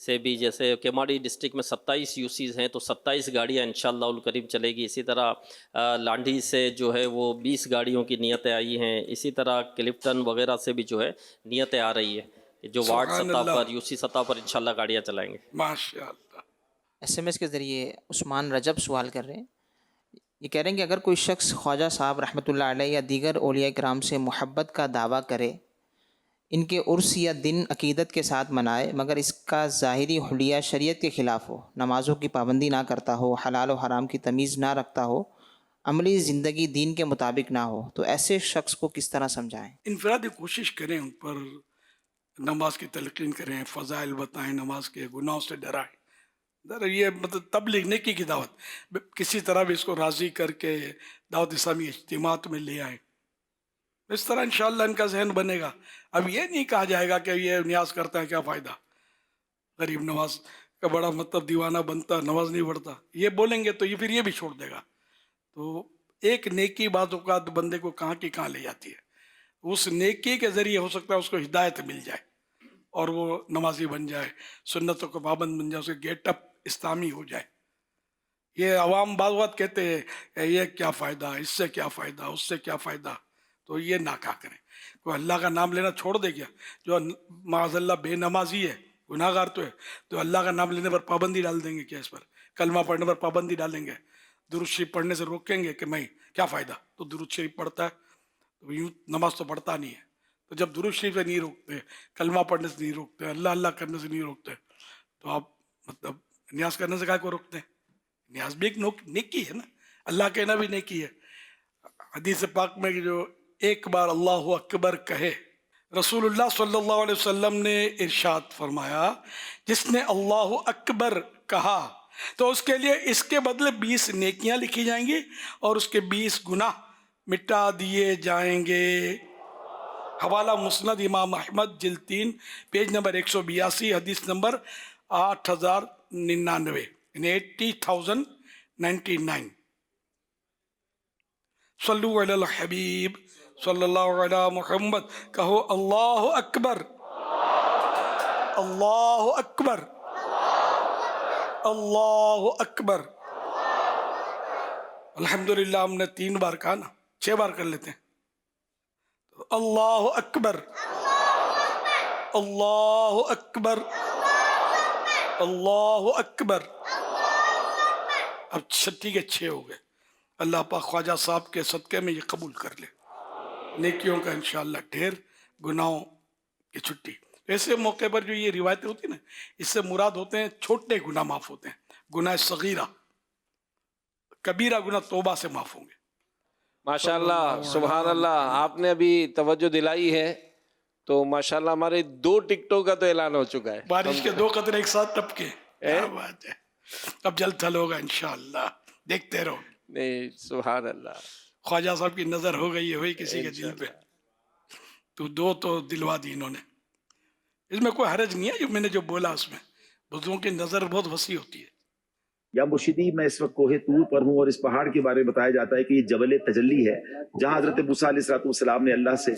سے بھی، جیسے کیماڑی ڈسٹرکٹ میں 27 یوسیز ہیں تو 27 گاڑیاں انشاءاللہ الکریم چلے گی. اسی طرح لانڈھی سے جو ہے وہ 20 گاڑیوں کی نیتیں آئی ہیں. اسی طرح کلفٹن وغیرہ سے بھی جو ہے نیتیں آ رہی ہے کہ جو وارڈ سطح پر، یوسی سطح پر انشاءاللہ گاڑیاں چلائیں گے. ماشاءاللہ. SMS کے ذریعے عثمان رجب سوال کر رہے ہیں. یہ کہہ رہے ہیں کہ اگر کوئی شخص خواجہ صاحب رحمۃ اللہ علیہ یا دیگر اولیاء کرام سے محبت کا دعویٰ کرے، ان کے عرس یا دن عقیدت کے ساتھ منائے، مگر اس کا ظاہری حلیہ شریعت کے خلاف ہو، نمازوں کی پابندی نہ کرتا ہو، حلال و حرام کی تمیز نہ رکھتا ہو، عملی زندگی دین کے مطابق نہ ہو، تو ایسے شخص کو کس طرح سمجھائیں؟ انفرادی کوشش کریں، ان پر نماز کی تلقین کریں، فضائل بتائیں، نماز کے گناہوں سے ڈرائیں. یہ مطلب تبلیغ نیکی کی دعوت، کسی طرح بھی اس کو راضی کر کے دعوت اسلامی اجتماعات میں لے آئیں. اس طرح انشاءاللہ ان کا ذہن بنے گا. اب یہ نہیں کہا جائے گا کہ یہ نیاز کرتا ہے کیا فائدہ، غریب نواز کا بڑا مطلب دیوانہ بنتا، نماز نہیں پڑھتا، یہ بولیں گے تو یہ پھر یہ بھی چھوڑ دے گا. تو ایک نیکی بعض اوقات بندے کو کہاں کی کہاں لے جاتی ہے. اس نیکی کے ذریعے ہو سکتا ہے اس کو ہدایت مل جائے اور وہ نمازی بن جائے، سنتوں کا پابند بن جائے، اس کے گیٹ اپ اسلامی ہو جائے. یہ عوام بعض اوقات کہتے ہیں یہ کیا فائدہ، اس سے کیا فائدہ، اس سے کیا فائدہ. تو یہ نہ کہا کریں. کوئی اللہ کا نام لینا چھوڑ دے گیا، جو معاذ اللہ بے نمازی ہے، گناہ گار تو ہے، تو اللہ کا نام لینے پر پابندی ڈال دیں گے کیا اس پر؟ کلمہ پڑھنے پر پابندی ڈالیں گے، درود شریف پڑھنے سے روکیں گے کہ میں کیا فائدہ، تو درود شریف پڑھتا ہے تو یوں نماز تو پڑھتا نہیں ہے. تو جب درود شریف سے نہیں روکتے، کلمہ پڑھنے سے نہیں روکتے، اللہ اللہ کرنے سے نہیں روکتے، تو آپ مطلب نیاز کرنے سے کیا کو روکتے ہیں؟ نیاز بھی ایک نیکی ہے نا، اللہ کہنا بھی نیکی ہے. حدیث پاک میں جو ایک بار اللہ اکبر کہے، رسول اللہ صلی اللہ علیہ وسلم نے ارشاد فرمایا جس نے اللہ اکبر کہا تو اس کے لیے اس کے بدلے 20 نیکیاں لکھی جائیں گی اور اس کے 20 گناہ مٹا دیے جائیں گے. حوالہ مسند امام احمد جلد 3 پیج نمبر 182، حدیث نمبر 8099 یعنی 80,099. صلو علی الحبیب صلی اللہ علی محمد. کہو اللہ اکبر، اللہ اکبر، اللہ اکبر. الحمدللہ ہم نے 3 بار کہا نا، 6 بار کر لیتے ہیں. اللہ اکبر، اللہ اکبر، اللہ اکبر. اب 6 کے 6 ہو گئے. اللہ پاک خواجہ صاحب کے صدقے میں یہ قبول کر لے. نیکیوں کا انشاءاللہ ڈھیر، گناہوں کی چھٹی. ایسے موقع پر جو یہ روایتیں ہوتی ہیں نا، اس سے مراد ہوتے ہیں چھوٹے گناہ معاف ہوتے ہیں، گناہ صغیرہ. کبیرہ گناہ توبہ سے معاف ہوں گے. ماشاءاللہ سبحان اللہ. آپ نے ابھی توجہ دلائی ہے تو ماشاءاللہ ہمارے 2 ٹکٹوں کا تو اعلان ہو چکا ہے. بارش کے 2 قطرے ایک ساتھ ٹپکے. کیا بات ہے. اب جلد تھل ہوگا انشاءاللہ، دیکھتے رہو. نہیں سبحان اللہ. خواجہ صاحب کی نظر ہو گئی ہوئی کسی کے دل پہ تو 2 تو دلوا دی انہوں نے. اس میں کوئی حرج نہیں ہے جو میں نے جو بولا، اس میں بزرگوں کی نظر بہت وسیع ہوتی ہے. یا مرشدی میں اس وقت کوہ طور پر ہوں اور اس پہاڑ کے بارے میں بتایا جاتا ہے کہ یہ جبل تجلی ہے جہاں حضرت موسیٰ علیہ السلام نے اللہ سے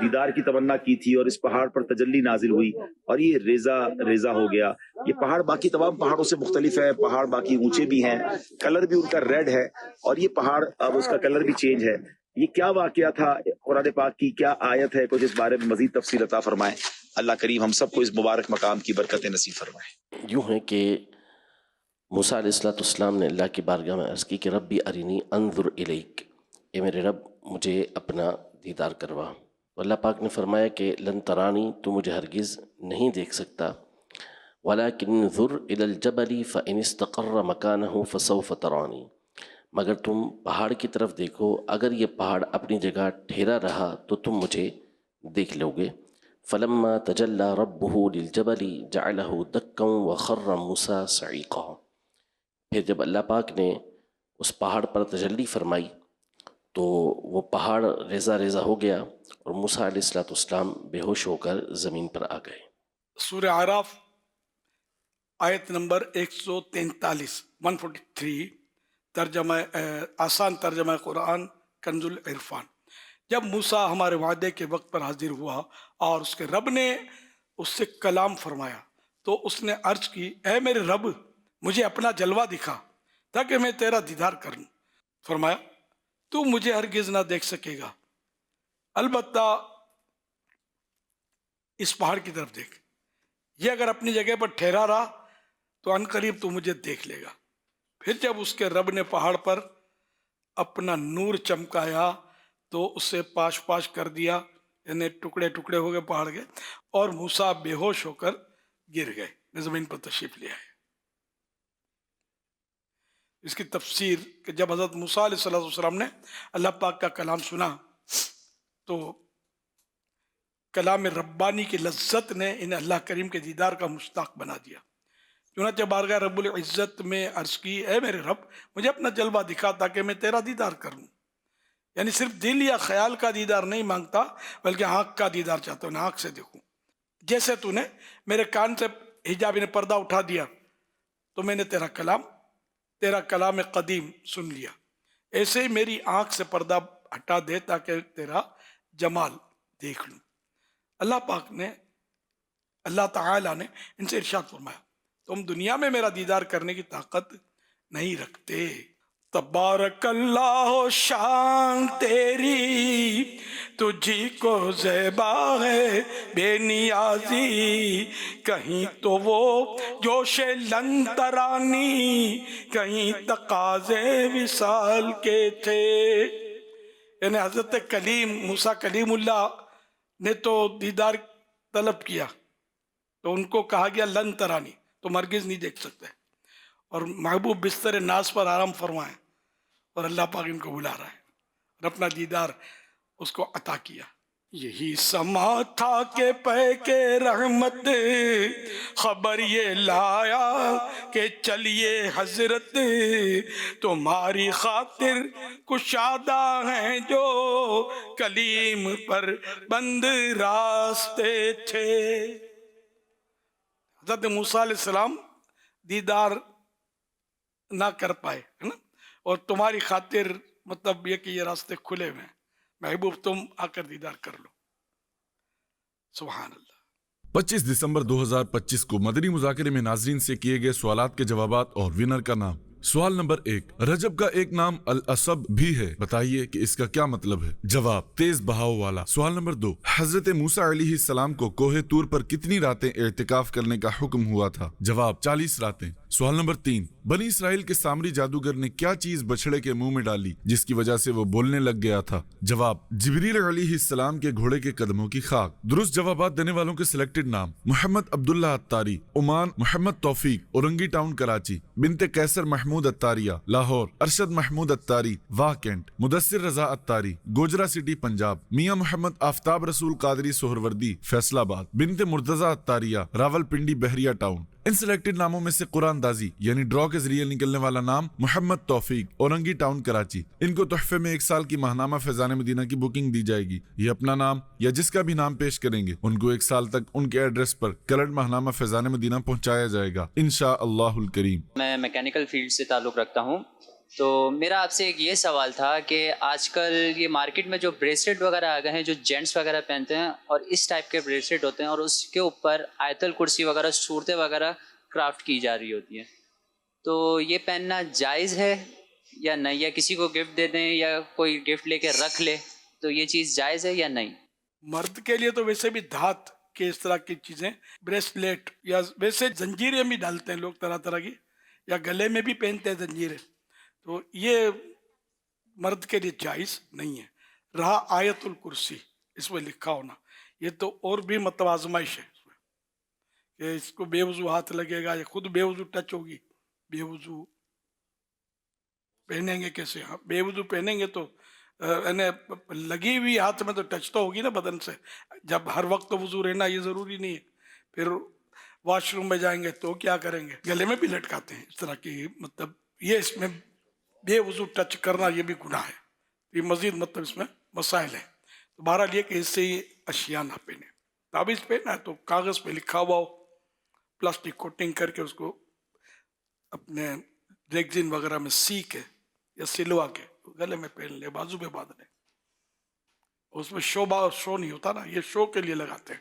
دیدار کی تمنا کی تھی اور اس پہاڑ پر تجلی نازل ہوئی اور یہ ریزہ ہو گیا. یہ پہاڑ باقی تمام پہاڑوں سے مختلف ہے، پہاڑ باقی اونچے بھی ہیں، کلر بھی ان کا ریڈ ہے اور یہ پہاڑ اب اس کا کلر بھی چینج ہے. یہ کیا واقعہ تھا، قرآن پاک کی کیا آیت ہے، کچھ اس بارے میں مزید تفصیل عطا فرمائیں. اللہ کریم ہم سب کو اس مبارک مقام کی برکت نصیب فرمائے. یوں ہے کہ موسیٰ علیہ السلام نے اللہ کی بارگاہ میں عرض کی کہ ربی ارینی انظر الیک، اے میرے رب مجھے اپنا دیدار کروا. تو اللہ پاک نے فرمایا کہ لن ترانی، تو مجھے ہرگز نہیں دیکھ سکتا، ولیکن انظر الی الجبل فإن استقر مکانہ فسوف ترانی، مگر تم پہاڑ کی طرف دیکھو، اگر یہ پہاڑ اپنی جگہ ٹھہرا رہا تو تم مجھے دیکھ لو گے. فلما تجلی ربہ للجبل جعلہ دکا وخر موسیٰ صعیقا. پھر جب اللہ پاک نے اس پہاڑ پر تجلی فرمائی تو وہ پہاڑ ریزہ ریزہ ہو گیا اور موسیٰ علیہ السلام بے ہوش ہو کر زمین پر آ گئے. سورہ اعراف آیت نمبر 143 143 ترجمہ آسان ترجمہ قرآن کنز العرفان. جب موسیٰ ہمارے وعدے کے وقت پر حاضر ہوا اور اس کے رب نے اس سے کلام فرمایا تو اس نے عرض کی اے میرے رب مجھے اپنا جلوہ دکھا تاکہ میں تیرا دیدار کروں. فرمایا تو مجھے ہرگز نہ دیکھ سکے گا، البتہ اس پہاڑ کی طرف دیکھ، یہ اگر اپنی جگہ پر ٹھہرا رہا تو ان قریب تو مجھے دیکھ لے گا. پھر جب اس کے رب نے پہاڑ پر اپنا نور چمکایا تو اسے پاش پاش کر دیا، یعنی ٹکڑے ٹکڑے ہو گئے پہاڑ کے، اور موسیٰ بے ہوش ہو کر گر گئے، زمین پر تشریف لے آئے. اس کی تفسیر کہ جب حضرت موسیٰ علیہ السلام نے اللہ پاک کا کلام سنا تو کلام ربانی کی لذت نے انہیں اللہ کریم کے دیدار کا مشتاق بنا دیا. چنانچہ بارگاہ رب العزت میں عرض کی اے میرے رب مجھے اپنا جلوہ دکھا تاکہ میں تیرا دیدار کروں. یعنی صرف دل یا خیال کا دیدار نہیں مانگتا بلکہ آنکھ کا دیدار چاہتا ہوں، آنکھ سے دیکھوں. جیسے تو نے میرے کان سے حجاب نے پردہ اٹھا دیا تو میں نے تیرا کلام قدیم سن لیا، ایسے ہی میری آنکھ سے پردہ ہٹا دے تاکہ تیرا جمال دیکھ لوں. اللہ تعالیٰ نے ان سے ارشاد فرمایا تم دنیا میں میرا دیدار کرنے کی طاقت نہیں رکھتے. تبارک اللہ شان تیری تجھی کو زیبا ہے بے نیازی، کہیں تو وہ جوش لن ترانی کہیں تقاضے وصال کے تھے. یعنی حضرت کلیم موسیٰ کلیم اللہ نے تو دیدار طلب کیا تو ان کو کہا گیا لن ترانی، تم ہرگز نہیں دیکھ سکتے، اور محبوب بستر ناز پر آرام فرمائے، اور اللہ پاک ان کو بلا رہا ہے اور اپنا دیدار اس کو عطا کیا. یہی سما تھا کہ پہ کے رحمت خبر یہ لایا کہ چلیے حضرت تمہاری خاطر کشادہ ہیں جو کلیم پر بند راستے تھے. حضرت موسیٰ علیہ السلام دیدار نہ کر پائے ہے نا، اور تمہاری خاطر مطلب یہ کہ یہ راستے کھلے ہوئے ہیں، محبوب تم آ کر دیدار کر لو. سبحان اللہ. 25 دسمبر 2025 کو مدنی مذاکرے میں ناظرین سے کیے گئے سوالات کے جوابات اور ونر کا نام. سوال نمبر 1، رجب کا ایک نام الاسب بھی ہے، بتائیے کہ اس کا کیا مطلب ہے؟ جواب تیز بہاؤ والا. سوال نمبر 2، حضرت موسیٰ علیہ السلام کو کوہ طور پر کتنی راتیں اعتکاف کرنے کا حکم ہوا تھا؟ جواب 40 راتیں. سوال نمبر 3، بنی اسرائیل کے سامری جادوگر نے کیا چیز بچھڑے کے منہ میں ڈالی جس کی وجہ سے وہ بولنے لگ گیا تھا؟ جواب جبریل علیہ السلام کے گھوڑے کے قدموں کی خاک. درست جوابات دینے والوں کے سلیکٹڈ نام: محمد عبداللہ اتاری، عمان محمد توفیق، اورنگی ٹاؤن کراچی، بنت قیصر محمود اتاریہ لاہور، ارشد محمود اتاری واہ کینٹ، مدثر رضا اتاری گوجرا سٹی پنجاب، میاں محمد آفتاب رسول قادری سہروردی فیصل آباد، بنت مرتضی اتاریہ راول پنڈی بحریہ ٹاؤن. ان سلیکٹڈ ناموں میں سے قرآن دازی یعنی ڈرا کے ذریعے نکلنے والا نام محمد توفیق، اورنگی ٹاؤن کراچی. ان کو تحفے میں 1 سال کی ماہنامہ فیضان مدینہ کی بکنگ دی جائے گی. یہ اپنا نام یا جس کا بھی نام پیش کریں گے ان کو 1 سال تک ان کے ایڈریس پر کلرڈ ماہنامہ فیضان مدینہ پہنچایا جائے گا انشاءاللہ الکریم. میں میکینیکل فیلڈ سے تعلق رکھتا ہوں، تو میرا آپ سے ایک یہ سوال تھا کہ آج کل یہ مارکیٹ میں جو بریسلیٹ وغیرہ آ گئے ہیں جو جینٹس وغیرہ پہنتے ہیں، اور اس ٹائپ کے بریسلیٹ ہوتے ہیں اور اس کے اوپر آیت الکرسی وغیرہ صورتیں وغیرہ کرافٹ کی جا رہی ہوتی ہیں، تو یہ پہننا جائز ہے یا نہیں؟ یا کسی کو گفٹ دے دیں یا کوئی گفٹ لے کے رکھ لے تو یہ چیز جائز ہے یا نہیں؟ مرد کے لیے تو ویسے بھی دھات کے اس طرح کی چیزیں، بریسلیٹ یا ویسے زنجیریں بھی ڈالتے ہیں لوگ طرح طرح کی، یا گلے میں بھی پہنتے ہیں زنجیریں، تو یہ مرد کے لیے جائز نہیں ہے. رہا آیت الکرسی اس میں لکھا ہونا، یہ تو اور بھی مطلب آزمائش ہے اس میں کہ اس کو بے وضو ہاتھ لگے گا یا خود بے وضو ٹچ ہوگی. بے وضو پہنیں گے کیسے؟ بے وضو پہنیں گے تو لگی ہوئی ہاتھ میں تو ٹچ تو ہوگی نا بدن سے. جب ہر وقت تو وضو رہنا یہ ضروری نہیں ہے. پھر واش روم میں جائیں گے تو کیا کریں گے؟ گلے میں بھی لٹکاتے ہیں اس طرح کی، مطلب یہ اس میں بے وضو ٹچ کرنا یہ بھی گناہ ہے. یہ مزید مطلب اس میں مسائل ہیں. تو بہرحال یہ کہ اس سے یہ اشیاء نہ پہنے. تعویذ پہنا ہے تو کاغذ پہ لکھا ہوا ہو، پلاسٹک کوٹنگ کر کے اس کو اپنے ریگزین وغیرہ میں سی کے یا سلوا کے گلے میں پہن لے، بازو پہ باندھ لے. اس میں شو نہیں ہوتا نا، یہ شو کے لیے لگاتے ہیں.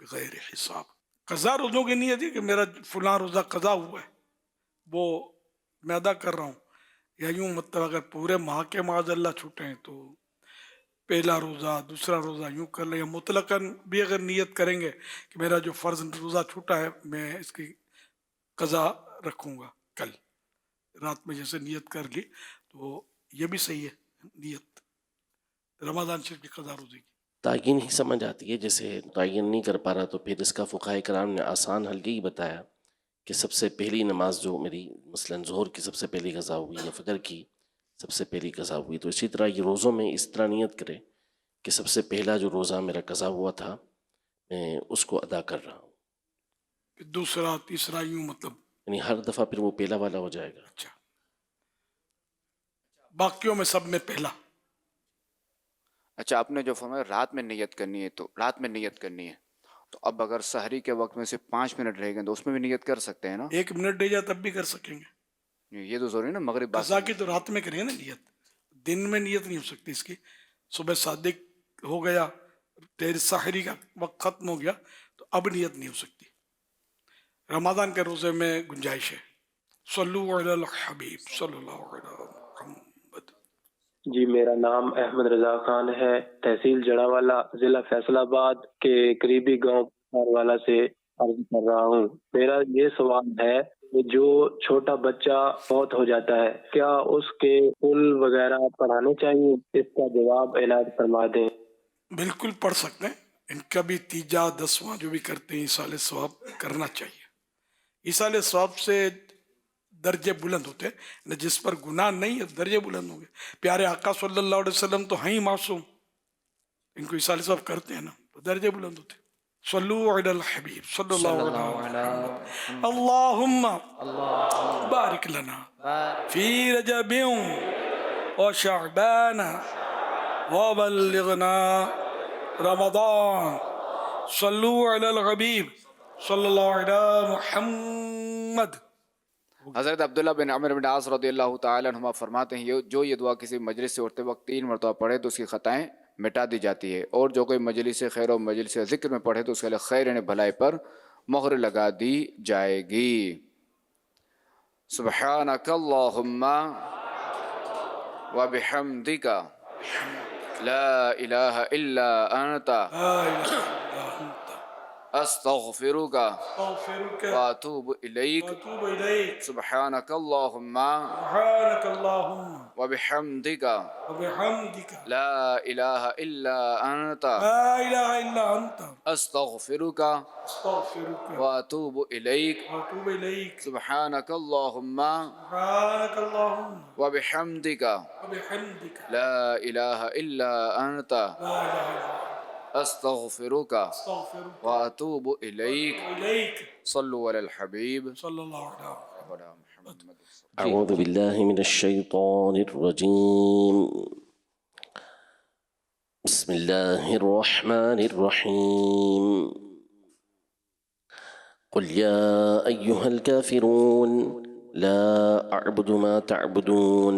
بغیر حساب. قضا روزوں کی نیت ہے کہ میرا فلاں روزہ قضا ہوا ہے وہ میں ادا کر رہا ہوں، یا یوں مطلب اگر پورے ماہ کے معاذ اللہ چھوٹے ہیں تو پہلا روزہ دوسرا روزہ یوں کر لیں، یا مطلقاً بھی اگر نیت کریں گے کہ میرا جو فرض روزہ چھوٹا ہے میں اس کی قضا رکھوں گا کل رات میں، جیسے نیت کر لی تو یہ بھی صحیح ہے نیت رمضان شریف کی قضا روزی کی. تعین ہی سمجھ آتی ہے، جیسے تعین نہیں کر پا رہا تو پھر اس کا فقہاء کرام نے آسان حل یہی بتایا کہ سب سے پہلی نماز جو میری مثلاً ظہر کی سب سے پہلی قضا ہوئی یا فجر کی سب سے پہلی قضا ہوئی، تو اسی طرح یہ روزوں میں اس طرح نیت کرے کہ سب سے پہلا جو روزہ میرا قضا ہوا تھا میں اس کو ادا کر رہا ہوں، دوسرا تیسرا یوں مطلب یعنی ہر دفعہ پھر وہ پہلا والا ہو جائے گا. اچھا باقیوں میں سب میں پہلا. اچھا آپ نے جو فرمایا رات میں نیت کرنی ہے، تو رات میں نیت کرنی ہے تو اب اگر سحری کے وقت میں سے 5 منٹ رہ گئے تو اس میں بھی نیت کر سکتے ہیں نا؟ 1 منٹ رہ جائے تب بھی کر سکیں گے. یہ تو ضروری نا مغرب قضا کی تو رات میں کریں نا نیت، دن میں نیت نہیں ہو سکتی اس کی. صبح صادق ہو گیا تیری سحری کا وقت ختم ہو گیا تو اب نیت نہیں ہو سکتی. رمضان کے روزے میں گنجائش ہے. صلو علی الحبیب صلی اللہ علیہ وسلم. جی میرا نام احمد رضا خان ہے، تحصیل جڑاوالا ضلع فیصل آباد کے قریبی گاؤں والا سے عرض کر رہا ہوں. میرا یہ سوال ہے کہ جو چھوٹا بچہ فوت ہو جاتا ہے کیا اس کے پل وغیرہ پڑھانے چاہیے؟ اس کا جواب علاج فرما دیں. بالکل پڑھ سکتے ہیں، ان کا بھی تیجا 10واں جو بھی کرتے ہیں ایصال ثواب کرنا چاہیے. ایصال ثواب سے درجے بلند ہوتے ہیں، جس پر گناہ نہیں ہے درجے بلند ہوں گے. پیارے آقا صلی اللہ علیہ وسلم تو ہیں ہی معصوم، ان کو ایصال ثواب کرتے ہیں نا تو درجے بلند ہوتے ہیں. صلو علی الحبیب صلی اللہ علیہ وسلم. اللہم بارک لنا فی رجب و شعبان وبلغنا رمضان. صلو علی الحبیب صلی اللہ علیہ محمد. حضرت عبداللہ بن عمر بن عاص رضی اللہ تعالیٰ عنہما فرماتے ہیں جو یہ دعا کسی مجلس سے اٹھتے وقت 3 مرتبہ پڑھے تو اس کی خطائیں مٹا دی جاتی ہے، اور جو کوئی مجلس خیر و مجلس ذکر میں پڑھے تو اس کے لیے خیر یعنی بھلائی پر مہر لگا دی جائے گی. سبحانک اللہم و بحمدک لا الہ الا انت استغفرک واتوب الیک. سبحانک اللہم وبحمدک لا الہ الا انت استغفرک واتوب الیک. سبحانک اللہم وبحمدک لا الہ الا انت استغفرک واتوب الیک. صلو علی الحبیب صلی اللہ علیہ وسلم. اعوذ باللہ من الشیطان الرجیم. بسم اللہ الرحمن الرحیم. قل یا ایہا الکافرون لا اعبد ما تعبدون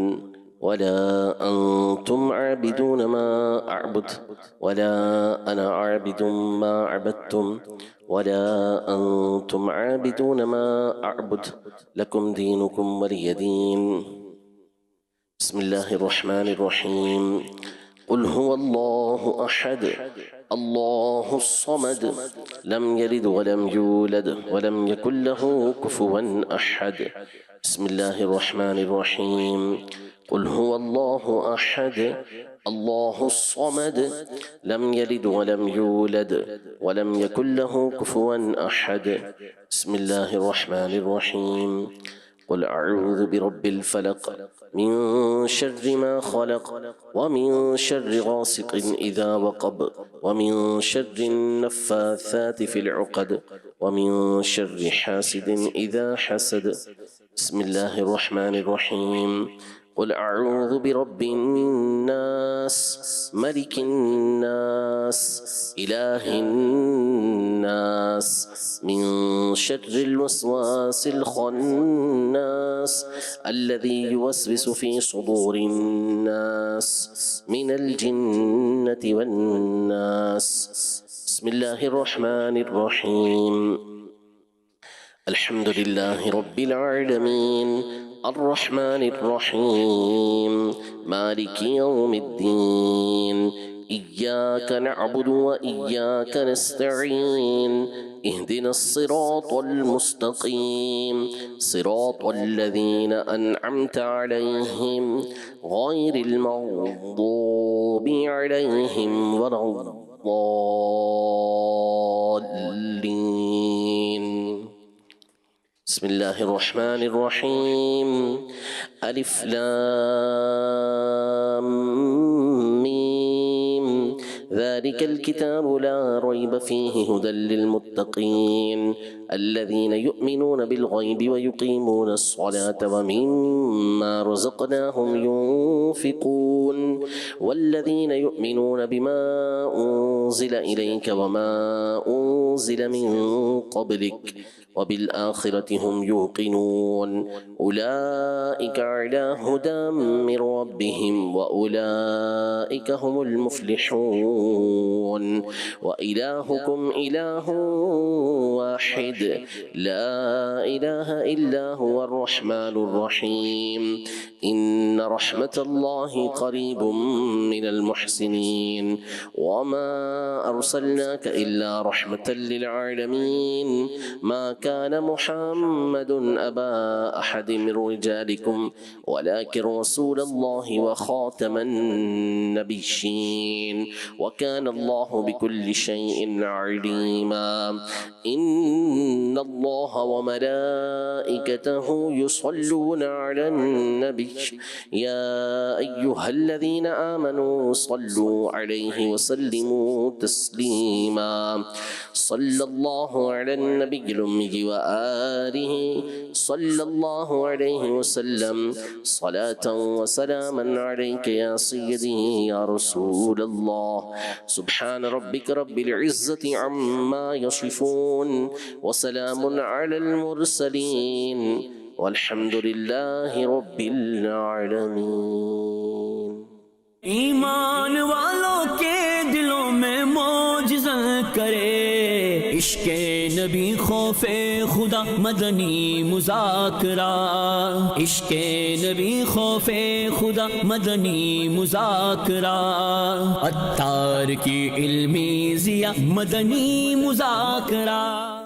ولا أنتم عابدون ما أعبد ولا أنا عابد ما عبدتم ولا أنتم عابدون ما أعبد لكم دينكم ولي دين. بسم الله الرحمن الرحيم. قل هو الله أحد الله الصمد لم يلد ولم يولد ولم يكن له كفوا أحد. بسم الله الرحمن الرحيم. قل هو الله أحد الله الصمد لم يلد ولم يولد ولم يكن له كفوا أحد. بسم الله الرحمن الرحيم. قل أعوذ برب الفلق من شر ما خلق ومن شر غاسق إذا وقب ومن شر النفاثات في العقد ومن شر حاسد إذا حسد. بسم الله الرحمن الرحيم. قل أعوذ برب الناس ملك الناس إله الناس من شر الوسواس الخناس الذي يوسوس في صدور الناس من الجنة والناس. بسم الله الرحمن الرحيم الحمد لله رب العالمين الرحمن الرحيم مالك يوم الدين إياك نعبد وإياك نستعين اهدنا الصراط المستقيم صراط الذين أنعمت عليهم غير المغضوب عليهم ولا الضالين. بسم الله الرحمن الرحيم ألف لام ميم ذلك الكتاب لا ريب فيه هدى للمتقين الذين يؤمنون بالغيب ويقيمون الصلاة ومما رزقناهم ينفقون والذين يؤمنون بما أنزل إليك وما أنزل من قبلك وبالآخرة هم يوقنون أولئك على هدى من ربهم وأولئك هم المفلحون. وإلهكم إله واحد لا إله إلا هو الرحمن الرحيم إن رحمة الله قريب من المحسنين وما أرسلناك إلا رحمة للعالمين ما كان محمد أبا أحد من رجالكم ولكن رسول الله وخاتم النبيين وكان الله بكل شيء عليما. إن الله وملائكته يصلون على النبي يا أيها الذين آمنوا صلوا عليه وسلموا تسليما. صلى الله على النبي الأمي وآله صلى الله عليه وسلم صلاة وسلاما عليك يا سيدي يا رسول الله. سبحان ربك رب العزة عما يصفون وسلام على المرسلين والحمد لله رب العالمين. ایمان والوں کے دلوں میں معجزہ کرے عشق نبی خوف خدا مدنی مذاکرہ عشق نبی خوف خدا مدنی مذاکرہ عطار کی علمی ضیا مدنی مذاکرہ.